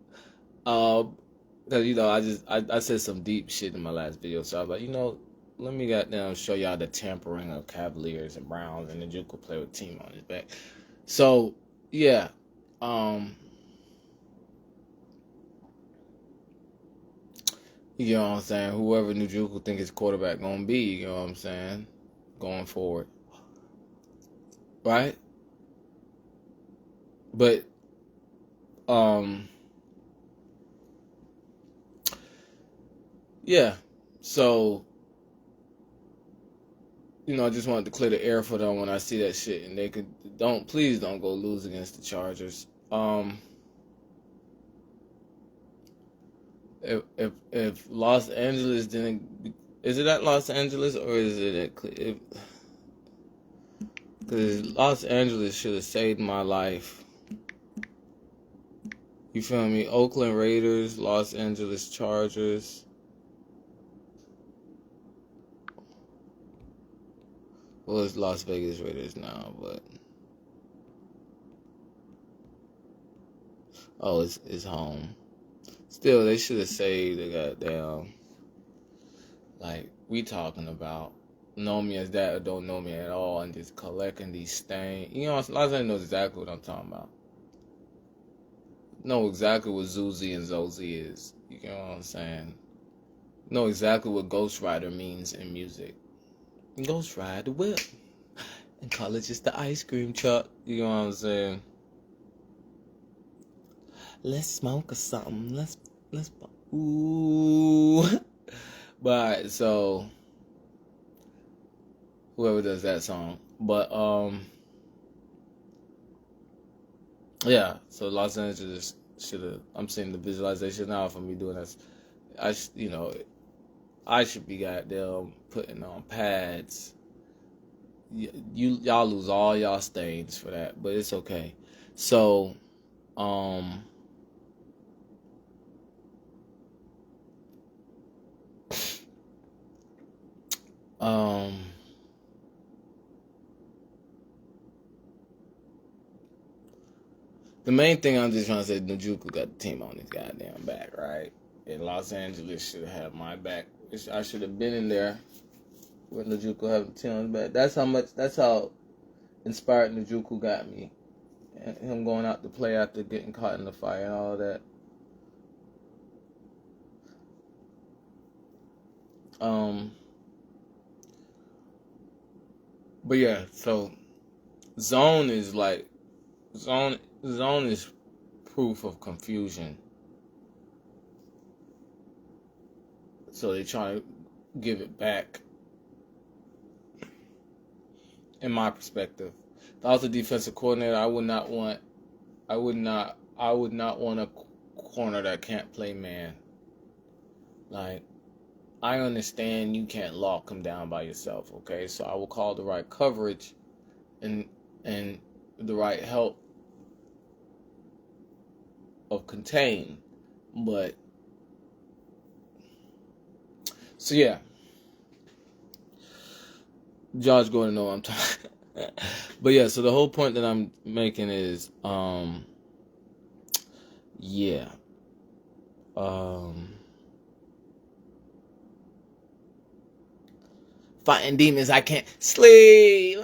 because I said some deep shit in my last video, so I was like, let me goddamn show y'all the tampering of Cavaliers and Browns, and Njoku played with the team on his back. So, yeah, you know what I'm saying? Whoever Njoku think his quarterback gonna be, you know what I'm saying? Going forward, right? But, yeah. So, I just wanted to clear the air for them when I see that shit, and they please don't go lose against the Chargers. If Los Angeles is it at Los Angeles or is it at because Los Angeles should have saved my life. You feel me? Oakland Raiders, Los Angeles Chargers. Well, it's Las Vegas Raiders now, but it's home. Still, they should have saved the goddamn. Like, we talking about know me as that or don't know me at all and just collecting these stains. You know, a lot of them knows exactly what I'm talking about. Know exactly what Zuzi and Zozie is. You know what I'm saying? Know exactly what Ghost Rider means in music. Ghost Ride the whip. And call it just the ice cream truck. You know what I'm saying? Let's smoke or something. Let's ooh. But so whoever does that song. But yeah, so Los Angeles should have. I'm seeing the visualization now for me doing this. I should be goddamn putting on pads. Y'all lose all y'all stains for that, but it's okay. So the main thing I'm just trying to say, Njoku got the team on his goddamn back, right? And Los Angeles should have my back. I should have been in there with Njoku having the team on his back. That's how inspired Njoku got me. And him going out to play after getting caught in the fire and all that. But yeah, so Zone is proof of confusion. So they try to give it back. In my perspective, if I was a defensive coordinator, I would not want a corner that can't play man. Like, I understand you can't lock him down by yourself, okay? So I will call the right coverage and the right help of contain. But so yeah. Josh Gordon know what I'm talking. But yeah, so the whole point that I'm making is fighting demons I can't sleep.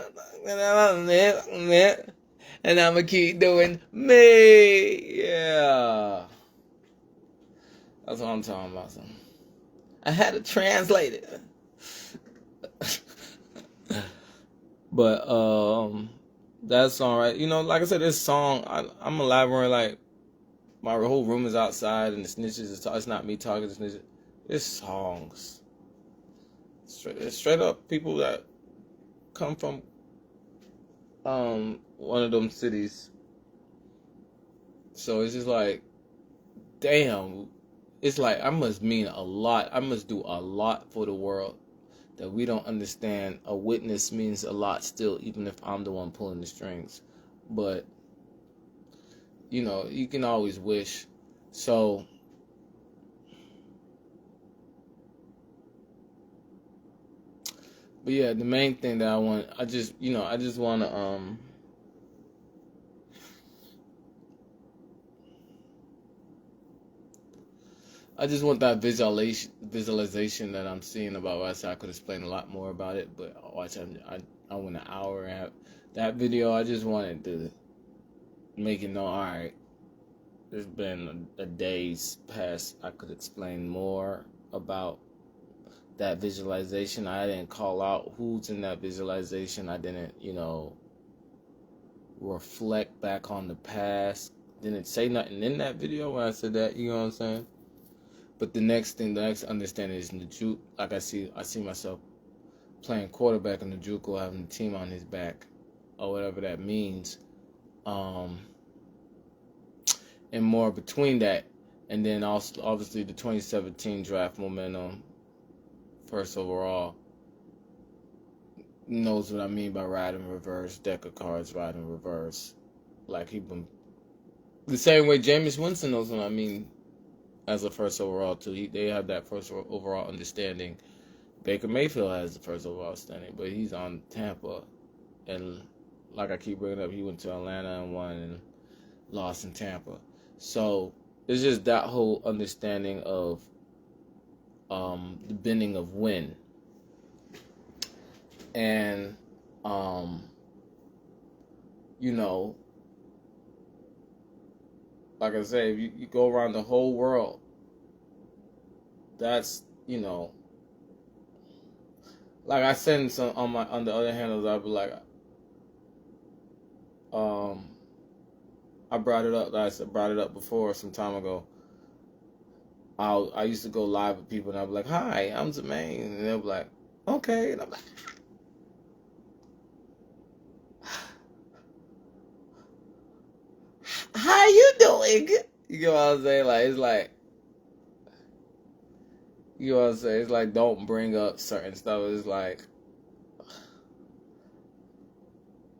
And I'ma keep doing me. Yeah. That's what I'm talking about. So I had to translate it. But that song, right? You know, like I said, this song, I'm elaborating like my whole room is outside and the snitches it's not me talking to snitches. It's songs. Straight up people that come from one of them cities. So it's just like, damn, it's like I must mean a lot. I must do a lot for the world that we don't understand. A witness means a lot still, even if I'm the one pulling the strings. But, you know, you can always wish. So, but yeah, the main thing that I just want to, I just want that visualization that I'm seeing about what I said. I could explain a lot more about it, but I went an hour and a half. That video, I just wanted to make it know, all right, there's been a day's past. I could explain more about that visualization. I didn't call out who's in that visualization. I didn't, reflect back on the past. Didn't say nothing in that video when I said that, you know what I'm saying? But the next understanding is Njoku. Like I see myself playing quarterback in Njoku, having the team on his back, or whatever that means. And more between that, and then also obviously the 2017 draft momentum, first overall, knows what I mean by riding reverse, deck of cards riding reverse. Like he been the same way Jameis Winston knows what I mean. As a first overall too, they have that first overall understanding Baker Mayfield has the first overall standing, but he's on Tampa. And like I keep bringing up, he went to Atlanta and won and lost in Tampa. So it's just that whole understanding of the bending of wind. And, you know, like I say, if you go around the whole world, that's, you know, like I send some on the other handles, I'll be like, I brought it up. I brought it up before some time ago. I used to go live with people, and I'd be like, "Hi, I'm Zemaine," and they'll be like, "Okay," and I'm like, "How you doing?" You know what I'm saying? Like, it's like, you know what I'm saying? It's like, don't bring up certain stuff. It's like,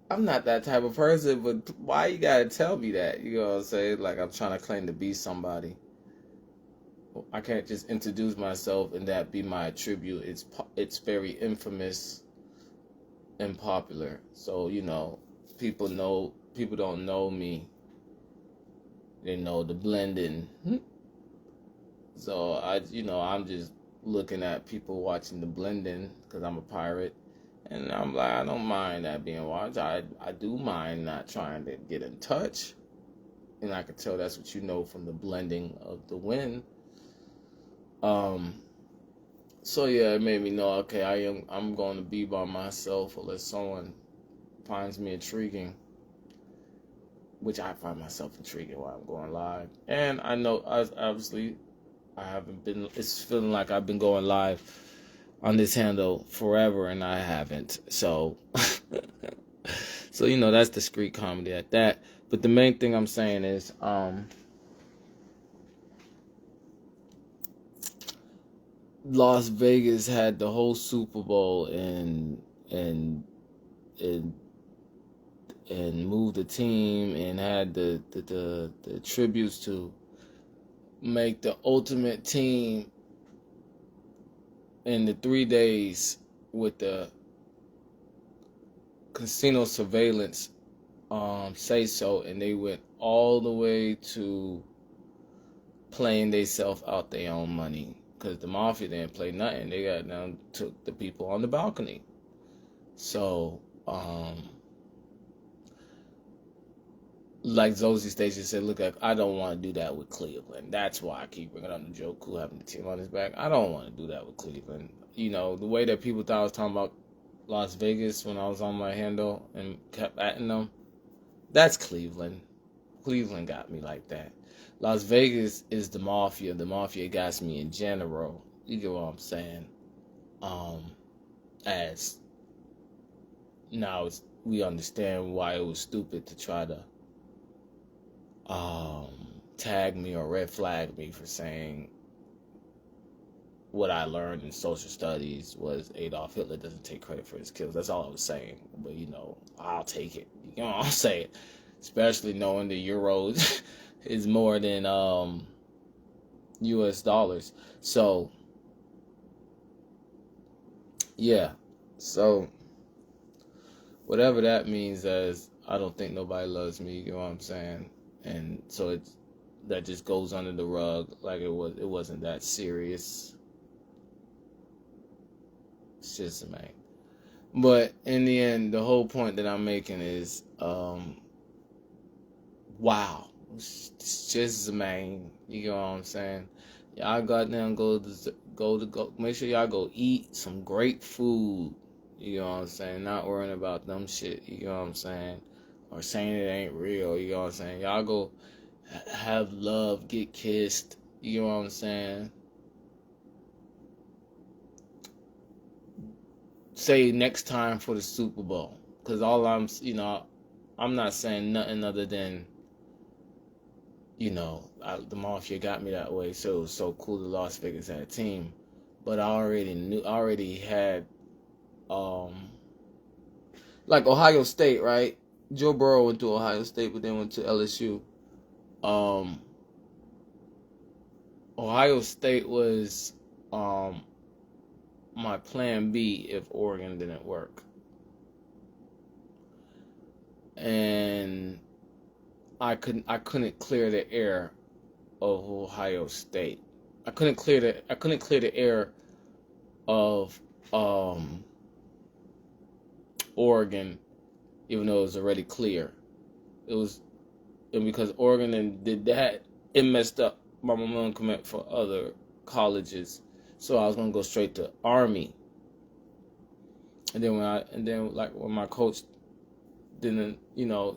I'm not that type of person, but why you gotta tell me that? You know what I'm saying? Like, I'm trying to claim to be somebody. I can't just introduce myself and that be my attribute. It's very infamous and popular. So, you know, people don't know me. They know the blending. So I'm just looking at people watching the blending because I'm a pirate. And I'm like, I don't mind that being watched. I do mind not trying to get in touch. And I can tell that's what you know from the blending of the wind. So yeah, it made me know, okay, I'm going to be by myself unless someone finds me intriguing, which I find myself intriguing while I'm going live. And I know, obviously, it's feeling like I've been going live on this handle forever, and I haven't. So, so you know, that's discreet comedy at that. But the main thing I'm saying is, Las Vegas had the whole Super Bowl and moved the team and had the tributes to make the ultimate team in the 3 days with the casino surveillance say so, and they went all the way to playing themselves out their own money. Because the mafia didn't play nothing. They got down, took the people on the balcony. So, like Zosie Station said, look, I don't want to do that with Cleveland. That's why I keep bringing up the joke, cool having the team on his back. I don't want to do that with Cleveland. You know, the way that people thought I was talking about Las Vegas when I was on my handle and kept atting them, that's Cleveland. Cleveland got me like that. Las Vegas is the mafia. The mafia got me in general. You get what I'm saying? As now we understand why it was stupid to try to tag me or red flag me for saying what I learned in social studies was Adolf Hitler doesn't take credit for his kills. That's all I was saying. But, you know, I'll take it. You know what I'm saying? Especially knowing the euro is more than US dollars. So, yeah. So, whatever that means, as I don't think nobody loves me, you know what I'm saying? And so that just goes under the rug like it wasn't that serious. It's just a man. But in the end, the whole point that I'm making is wow. It's just a man. You know what I'm saying? Y'all got down, go make sure y'all go eat some great food. You know what I'm saying? Not worrying about them shit, you know what I'm saying? Or saying it ain't real, you know what I'm saying? Y'all go have love, get kissed, you know what I'm saying? Say next time for the Super Bowl. Because I'm not saying nothing other than, the Mafia got me that way, so it was so cool that Las Vegas had a team. But I already had, like Ohio State, right? Joe Burrow went to Ohio State, but then went to LSU. Ohio State was, my plan B if Oregon didn't work. And I couldn't clear the air of Ohio State. I couldn't clear the air of Oregon, even though it was already clear. And because Oregon did that, it messed up my momentum commit for other colleges. So I was gonna go straight to Army. And then when my coach didn't,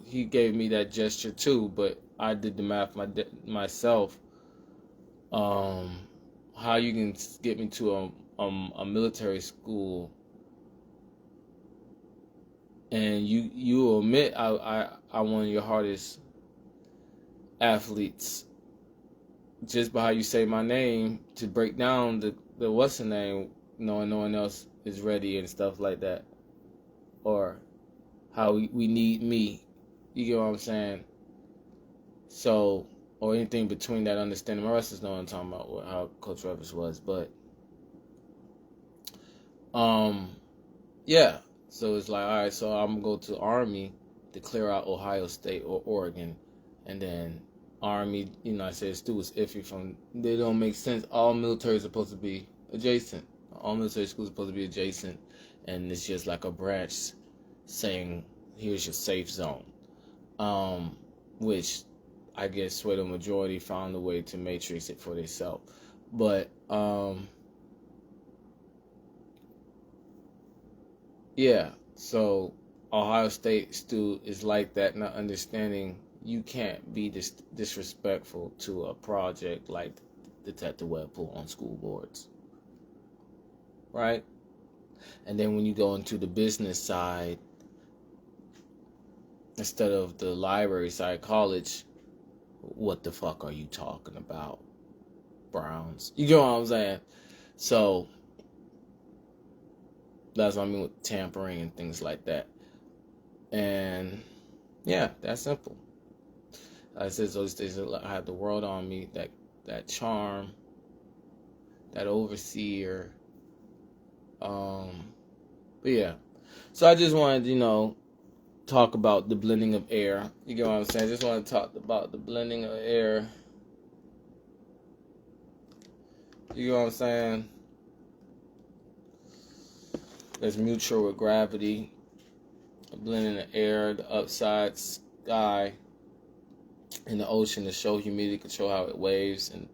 he gave me that gesture too, but I did the math myself. How you can get me to a military school, and you admit I'm one of your hardest athletes just by how you say my name, to break down the what's the name, knowing no one else is ready and stuff like that, or how we need me, you get what I'm saying? So, or anything between that understanding. My wrestlers know what I'm talking about, how Coach Rivers was, but yeah. So it's like, all right, so I'm gonna go to Army to clear out Ohio State or Oregon, and then Army, United States students iffy from, they don't make sense. All military is supposed to be adjacent. All military schools are supposed to be adjacent, and it's just like a branch saying, here's your safe zone. Which I guess where the majority found a way to matrix it for themselves. But yeah, so Ohio State is like that, not understanding you can't be disrespectful to a project like Detective Webpoolz on school boards, right? And then when you go into the business side, instead of the library side, college, what the fuck are you talking about, Browns? You know what I'm saying? So that's what I mean with tampering and things like that. And yeah, that's simple. I said, those days I had the world on me, that charm, that overseer. But yeah. So I just wanted to, talk about the blending of air. You get what I'm saying? I just want to talk about the blending of air. You get what I'm saying? There's mutual with gravity. Blending the air, the upside sky, in the ocean to show humidity, control how it waves, and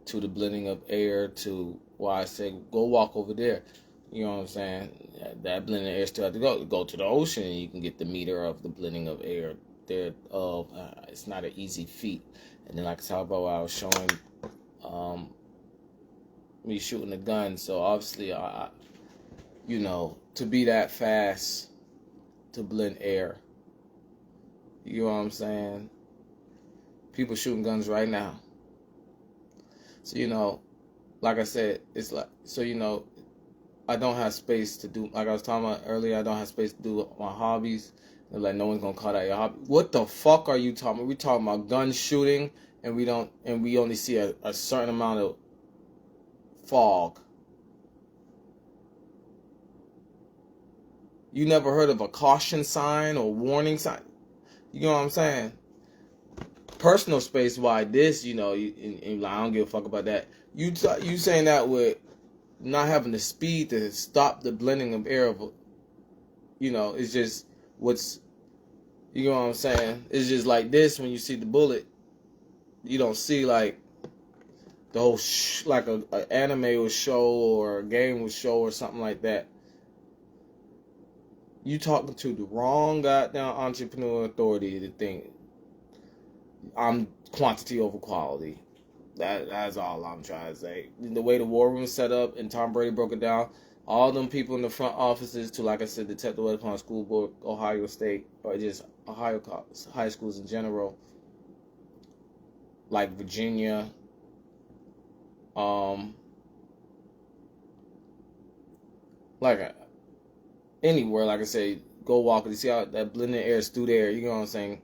to the blending of air, to why I say go walk over there. You know what I'm saying? That blending of air still have to go to the ocean, and you can get the meter of the blending of air there. It's not an easy feat. And then like I talked about, I was showing me shooting a gun. So obviously, to be that fast to blend air. You know what I'm saying? People shooting guns right now. So, like I said, it's like, so, I don't have space to do, like I was talking about earlier, I don't have space to do my hobbies. They're like, no one's gonna call that your hobby. What the fuck are you talking about? We talking about gun shooting, and we only see a certain amount of fog. You never heard of a caution sign or warning sign? You know what I'm saying? Personal space, why this, and I don't give a fuck about that. You saying that with not having the speed to stop the blending of air of, it's just you know what I'm saying? It's just like this, when you see the bullet, you don't see like the whole like an anime will show or a game will show or something like that. You talking to the wrong goddamn entrepreneur authority to think I'm quantity over quality. That's all I'm trying to say. The way the war room is set up, and Tom Brady broke it down, all them people in the front offices to, like I said, Detective Webpoolz School Board, Ohio State, or just Ohio high schools in general, like Virginia, anywhere, like I say, go walk. You see how that blending air is through there, you know what I'm saying?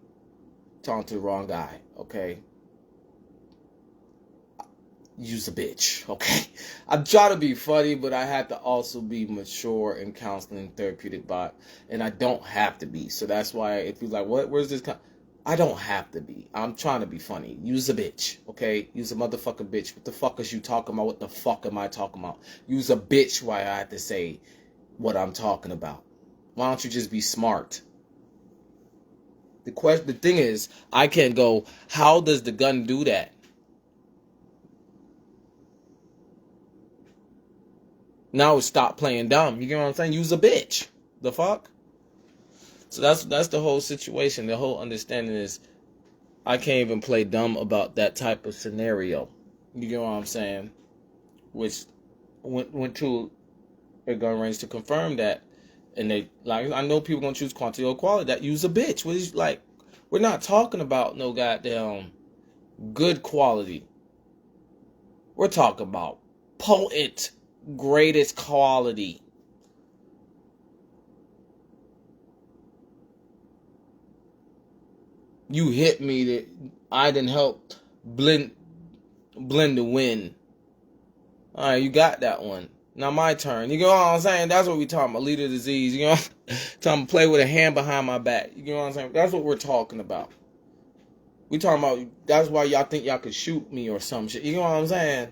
Talking to the wrong guy, okay? You's a bitch, okay? I'm trying to be funny, but I have to also be mature in counseling therapeutic bot, and I don't have to be. So that's why if you're like, where's this? I don't have to be. I'm trying to be funny. You's a bitch, okay? You's a motherfucking bitch. What the fuck is you talking about? What the fuck am I talking about? You's a bitch. Why I have to say what I'm talking about? Why don't you just be smart? The thing is, I can't go, how does the gun do that? Now stop playing dumb. You get what I'm saying? You's a bitch. The fuck? So that's the whole situation. The whole understanding is I can't even play dumb about that type of scenario. You get what I'm saying? Which went to a gun range to confirm that. And they, like, I know people gonna choose quantity or quality. That you's a bitch. Which is like, we're not talking about no goddamn good quality. We're talking about potent, greatest quality. You hit me that I didn't help blend the wind. All right, you got that one. Now my turn. You know what I'm saying? That's what we talking about. Leader disease. You know, talking to play with a hand behind my back. You know what I'm saying? That's what we're talking about. We talking about. That's why y'all think y'all could shoot me or some shit. You know what I'm saying?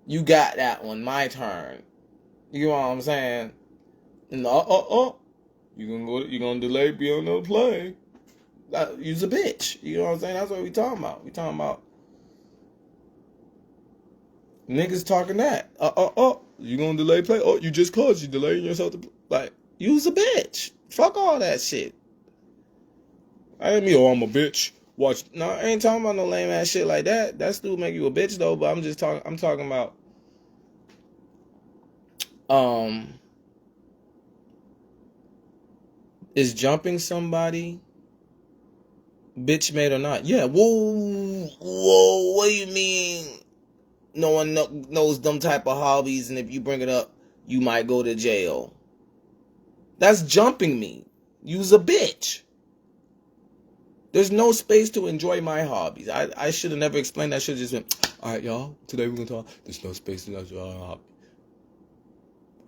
You got that one. My turn. You know what I'm saying? And you gonna delay be on the plane. You's a bitch. You know what I'm saying? That's what we talking about. We talking about niggas talking that. You gonna delay play? Oh, you just cause you delaying yourself to like. You's a bitch. Fuck all that shit. I ain't me. Oh, I'm a bitch. Watch. No, I ain't talking about no lame ass shit like that. That still make you a bitch though. But I'm talking about. Is jumping somebody bitch made or not? Yeah. Whoa. What do you mean? No one knows them type of hobbies, and if you bring it up, you might go to jail. That's jumping me. You's a bitch. There's no space to enjoy my hobbies. I should have never explained that. I should have just went, all right, y'all, today we're going to talk. There's no space to enjoy my hobby.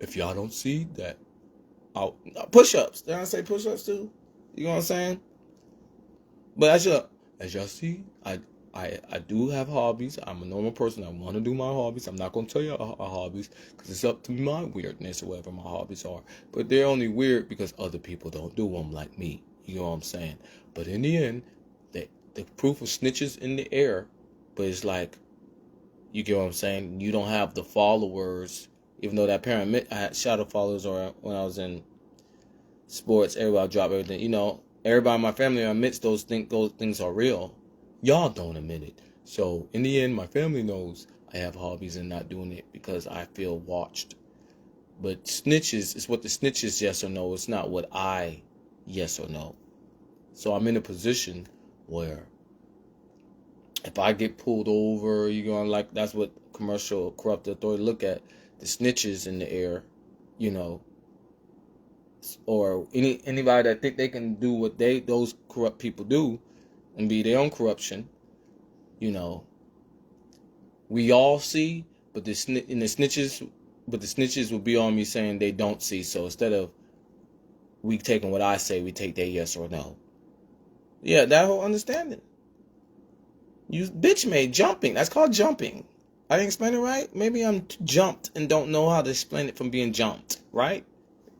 If y'all don't see that, push-ups. Did I say push-ups too? You know what I'm saying? But as y'all see, I do have hobbies. I'm a normal person. I want to do my hobbies. I'm not going to tell you our hobbies because it's up to my weirdness or whatever my hobbies are. But they're only weird because other people don't do them like me. You know what I'm saying? But in the end, the proof of snitches in the air. But it's like, you get what I'm saying? You don't have the followers. Even though that parent, I had shadow followers, or when I was in sports, everybody dropped everything. You know, everybody in my family admits those things are real. Y'all don't admit it. So in the end, my family knows I have hobbies and not doing it because I feel watched. But snitches is what the snitches yes or no. It's not what I yes or no. So I'm in a position where if I get pulled over, you're going like, that's what commercial corrupt authority look at, the snitches in the air, you know, or anybody that think they can do what those corrupt people do and be their own corruption, you know, we all see, but the snitches will be on me saying they don't see. So instead of we taking what I say, we take their yes or no. Yeah, that whole understanding. You bitch made jumping. That's called jumping. I didn't explain it right? Maybe I'm jumped and don't know how to explain it from being jumped, right?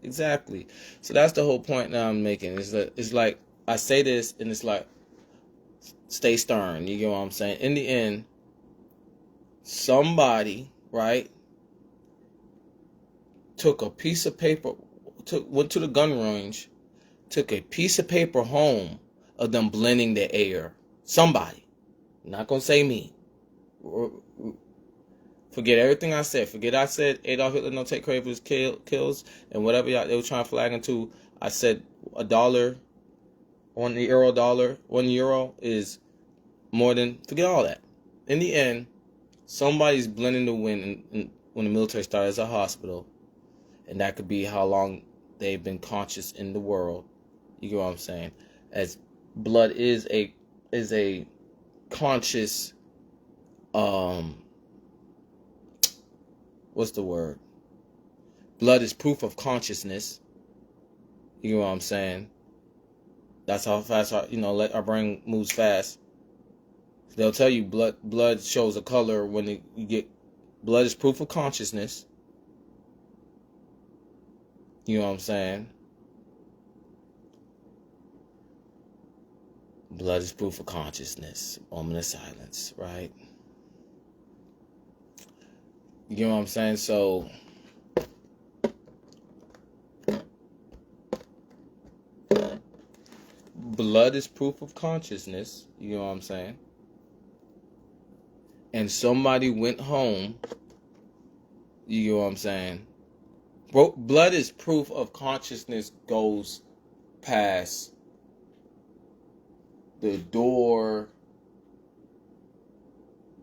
Exactly. So that's the whole point that I'm making. It's like I say this and it's like stay stern. You get what I'm saying? In the end, somebody, right, took a piece of paper, went to the gun range, took a piece of paper home of them blending the air. Somebody. Not gonna say me. Forget everything I said. Forget I said Adolf Hitler don't take credit for his kills and whatever they were trying to flag into. I said $1 on the euro dollar. €1 is more than. Forget all that. In the end, somebody's blending the wind when the military started as a hospital, and that could be how long they've been conscious in the world. You get what I'm saying? As blood is a conscious what's the word? Blood is proof of consciousness. You know what I'm saying? That's how fast our brain moves fast. They'll tell you blood shows a color when you get blood is proof of consciousness. You know what I'm saying? Blood is proof of consciousness. Moment of silence, right? You know what I'm saying? So blood is proof of consciousness. You know what I'm saying? And somebody went home. You know what I'm saying? Blood is proof of consciousness goes past the door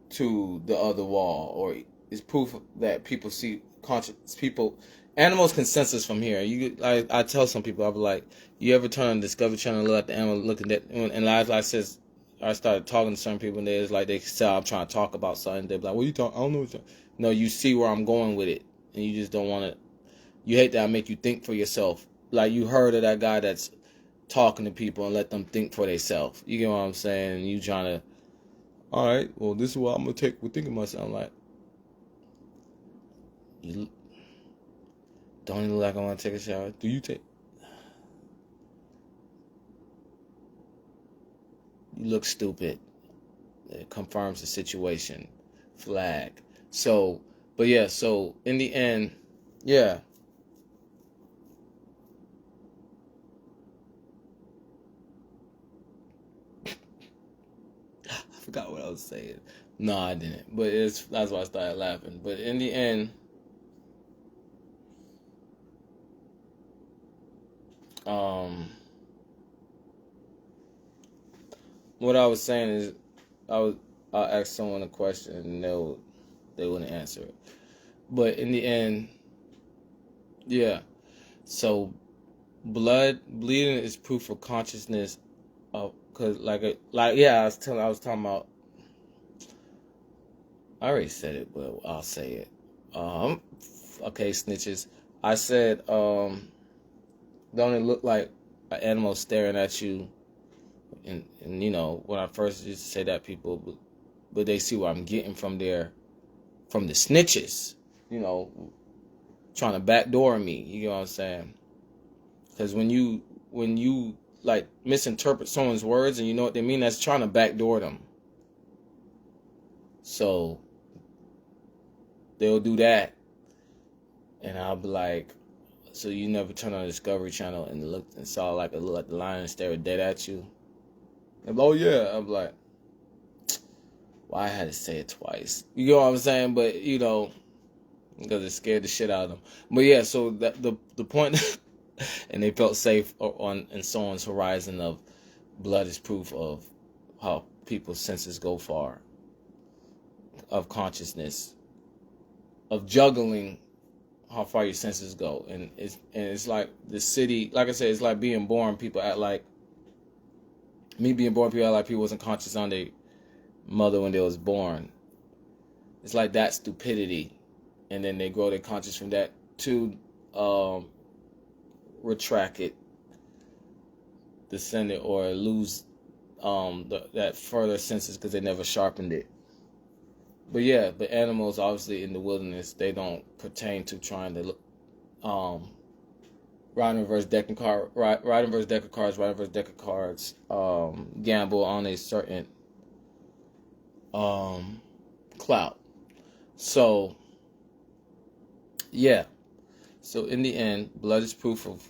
to the other wall, or it's proof that people see animals can sense us from here. I tell some people, I'll be like, you ever turn on Discovery Channel and look at the animal looking at, and I started talking to some people and it's like they can tell I'm trying to talk about something. They're like, what are you talking? I don't know what you're talking. No, you see where I'm going with it, and you just don't want to. You hate that I make you think for yourself. Like you heard of that guy that's talking to people and let them think for themselves. You get what I'm saying? You trying to, all right, well, this is what I'm going to take with thinking myself. I'm like, you don't even look like I want to take a shower. Do you take? You look stupid. It confirms the situation. Flag. So, but yeah, so in the end, yeah. I forgot what I was saying. No, I didn't. But that's why I started laughing. But in the end, what I was saying is, I'll ask someone a question and they wouldn't answer it. But in the end, yeah. So bleeding is proof of consciousness. Cause I was talking about. I already said it, but I'll say it. Okay, snitches. I said, don't it look like an animal staring at you? And when I first used to say that, people, but they see what I'm getting from the snitches, trying to backdoor me. You know what I'm saying? Because when you like misinterpret someone's words and you know what they mean, that's trying to backdoor them. So they'll do that, and I'll be like, so you never turn on the Discovery Channel and looked and saw like the lion staring dead at you? And oh yeah, I'm like, well, I had to say it twice. You know what I'm saying? But because it scared the shit out of them. But yeah, so the point, and they felt safe in someone's horizon of blood is proof of how people's senses go far, of consciousness, of juggling how far your senses go. And it's like the city, like I said, it's like being born. People act like, me being born, people act like people wasn't conscious on their mother when they was born. It's like that stupidity. And then they grow their conscious from that to retract it, descend it, or lose that further senses because they never sharpened it. But yeah, but animals obviously in the wilderness, they don't pertain to trying to ride in reverse deck of cards, gamble on a certain clout. So yeah. So in the end, blood is proof of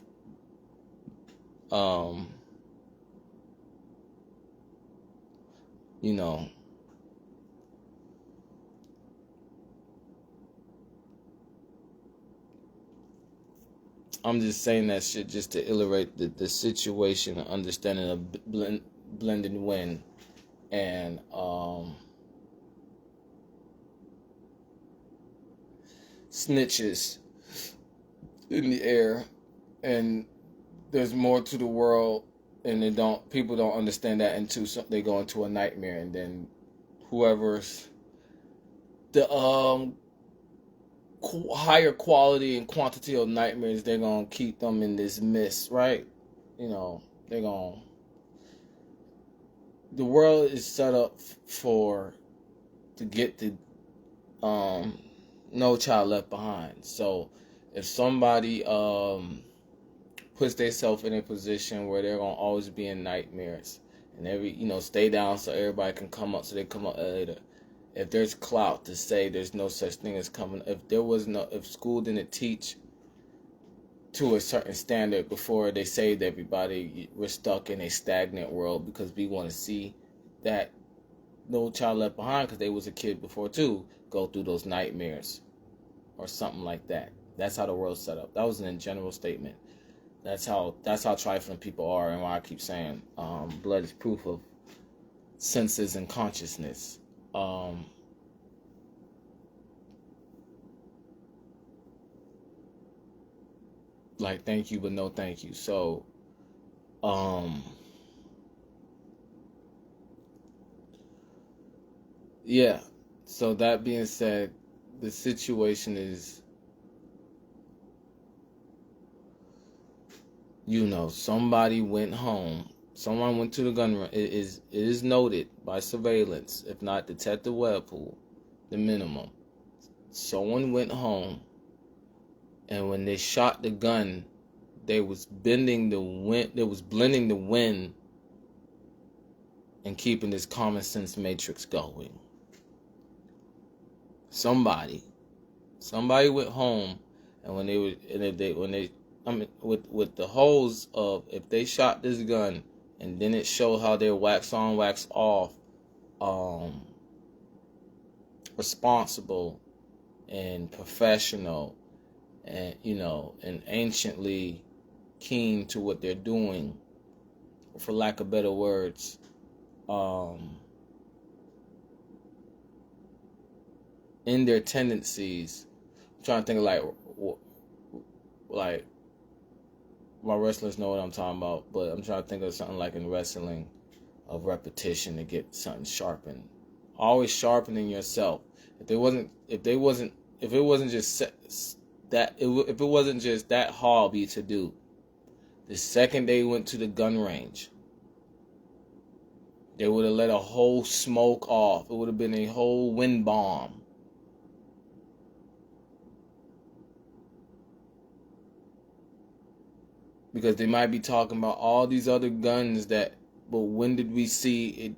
I'm just saying that shit just to illustrate the situation and understanding of blended wind and snitches in the air, and there's more to the world, and people don't understand that until they go into a nightmare, and then whoever's the higher quality and quantity of nightmares, they're going to keep them in this mist, right? You know, they're going to... The world is set up to get the No Child Left Behind. So if somebody puts themselves in a position where they're going to always be in nightmares, and stay down so everybody can come up, so they come up later. If there's clout to say there's no such thing as coming, if school didn't teach to a certain standard before they saved everybody, we're stuck in a stagnant world because we want to see that No Child Left Behind, because they was a kid before too, go through those nightmares or something like that. That's how the world's set up. That was a general statement. That's how trifling people are, and why I keep saying blood is proof of senses and consciousness. Like, thank you, but no thank you. So, yeah. So that being said, the situation is, somebody went home. Someone went to the gun range. It is noted by surveillance, if not Detective Webpoolz, the minimum. Someone went home, and when they shot the gun, they was bending the wind. They was blending the wind and keeping this common sense matrix going. Somebody went home, and with the holes of, if they shot this gun and then it showed how they're wax on, wax off, responsible and professional, and and anciently keen to what they're doing, for lack of better words, in their tendencies. I'm trying to think of like my wrestlers know what I'm talking about, but I'm trying to think of something like in wrestling, of repetition to get something sharpened. Always sharpening yourself. If it wasn't just that hobby to do, the second they went to the gun range, they would have let a whole smoke off. It would have been a whole wind bomb. Because they might be talking about all these other guns but when did we see it,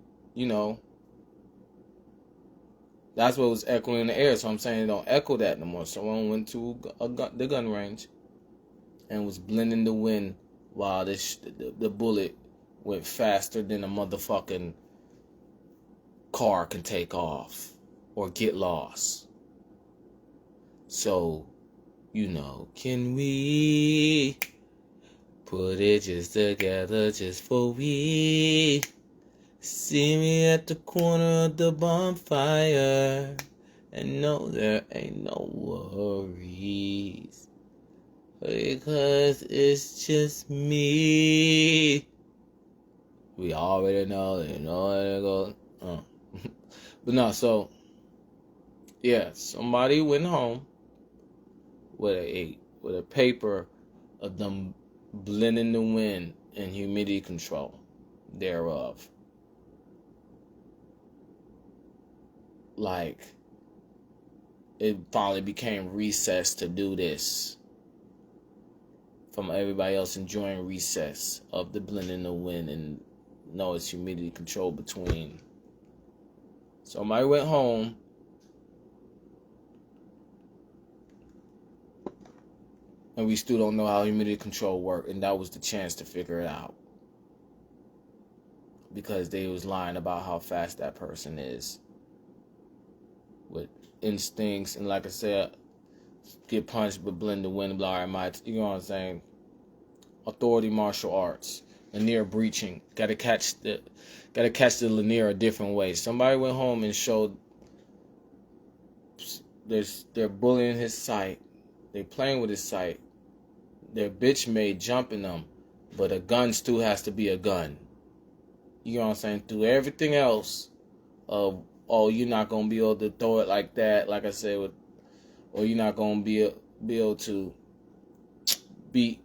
That's what was echoing in the air. So I'm saying it don't echo that no more. Someone went to the gun range and was blending the wind while the bullet went faster than a motherfucking car can take off or get lost. So, can we put it just together just for we? See me at the corner of the bonfire and know there ain't no worries, because it's just me. We already know, how it goes. But no, so yeah, somebody went home with a paper of them blending the wind and humidity control thereof. Like, it finally became recess to do this. From everybody else enjoying recess of the blending the wind and it's humidity control between. Somebody went home and we still don't know how humidity control worked, and that was the chance to figure it out. Because they was lying about how fast that person is. With instincts, and like I said, get punched but blend the wind, blah, you know what I'm saying? Authority martial arts. Linear breaching. Gotta catch the linear a different way. Somebody went home and showed they're bullying his sight. They playing with his sight. Their bitch made jumping them, but a gun still has to be a gun. You know what I'm saying? Through everything else of, you're not gonna be able to throw it like that. Like I said, or you're not gonna be able to beat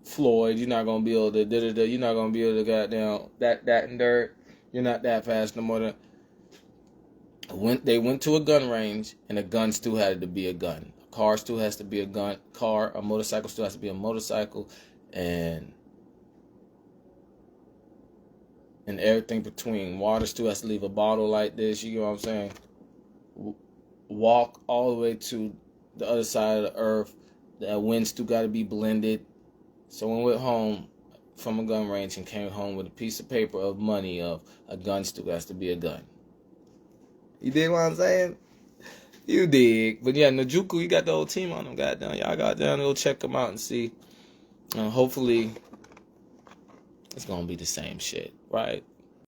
Floyd. You're not gonna be able to You're not gonna be able to goddamn that and dirt. You're not that fast no more. They went to a gun range, and a gun still had to be a gun. A car still has to be a gun. A motorcycle still has to be a motorcycle, and everything between. Water still has to leave a bottle like this. You know what I'm saying? Walk all the way to the other side of the earth. That wind still got to be blended. So when we went home from a gun range and came home with a piece of paper of money of a gun still has to be a gun. You dig what I'm saying? You dig. But yeah, Najuku, you got the whole team on them. Goddamn, y'all got down to go check them out and see. Hopefully, it's gonna be the same shit, right?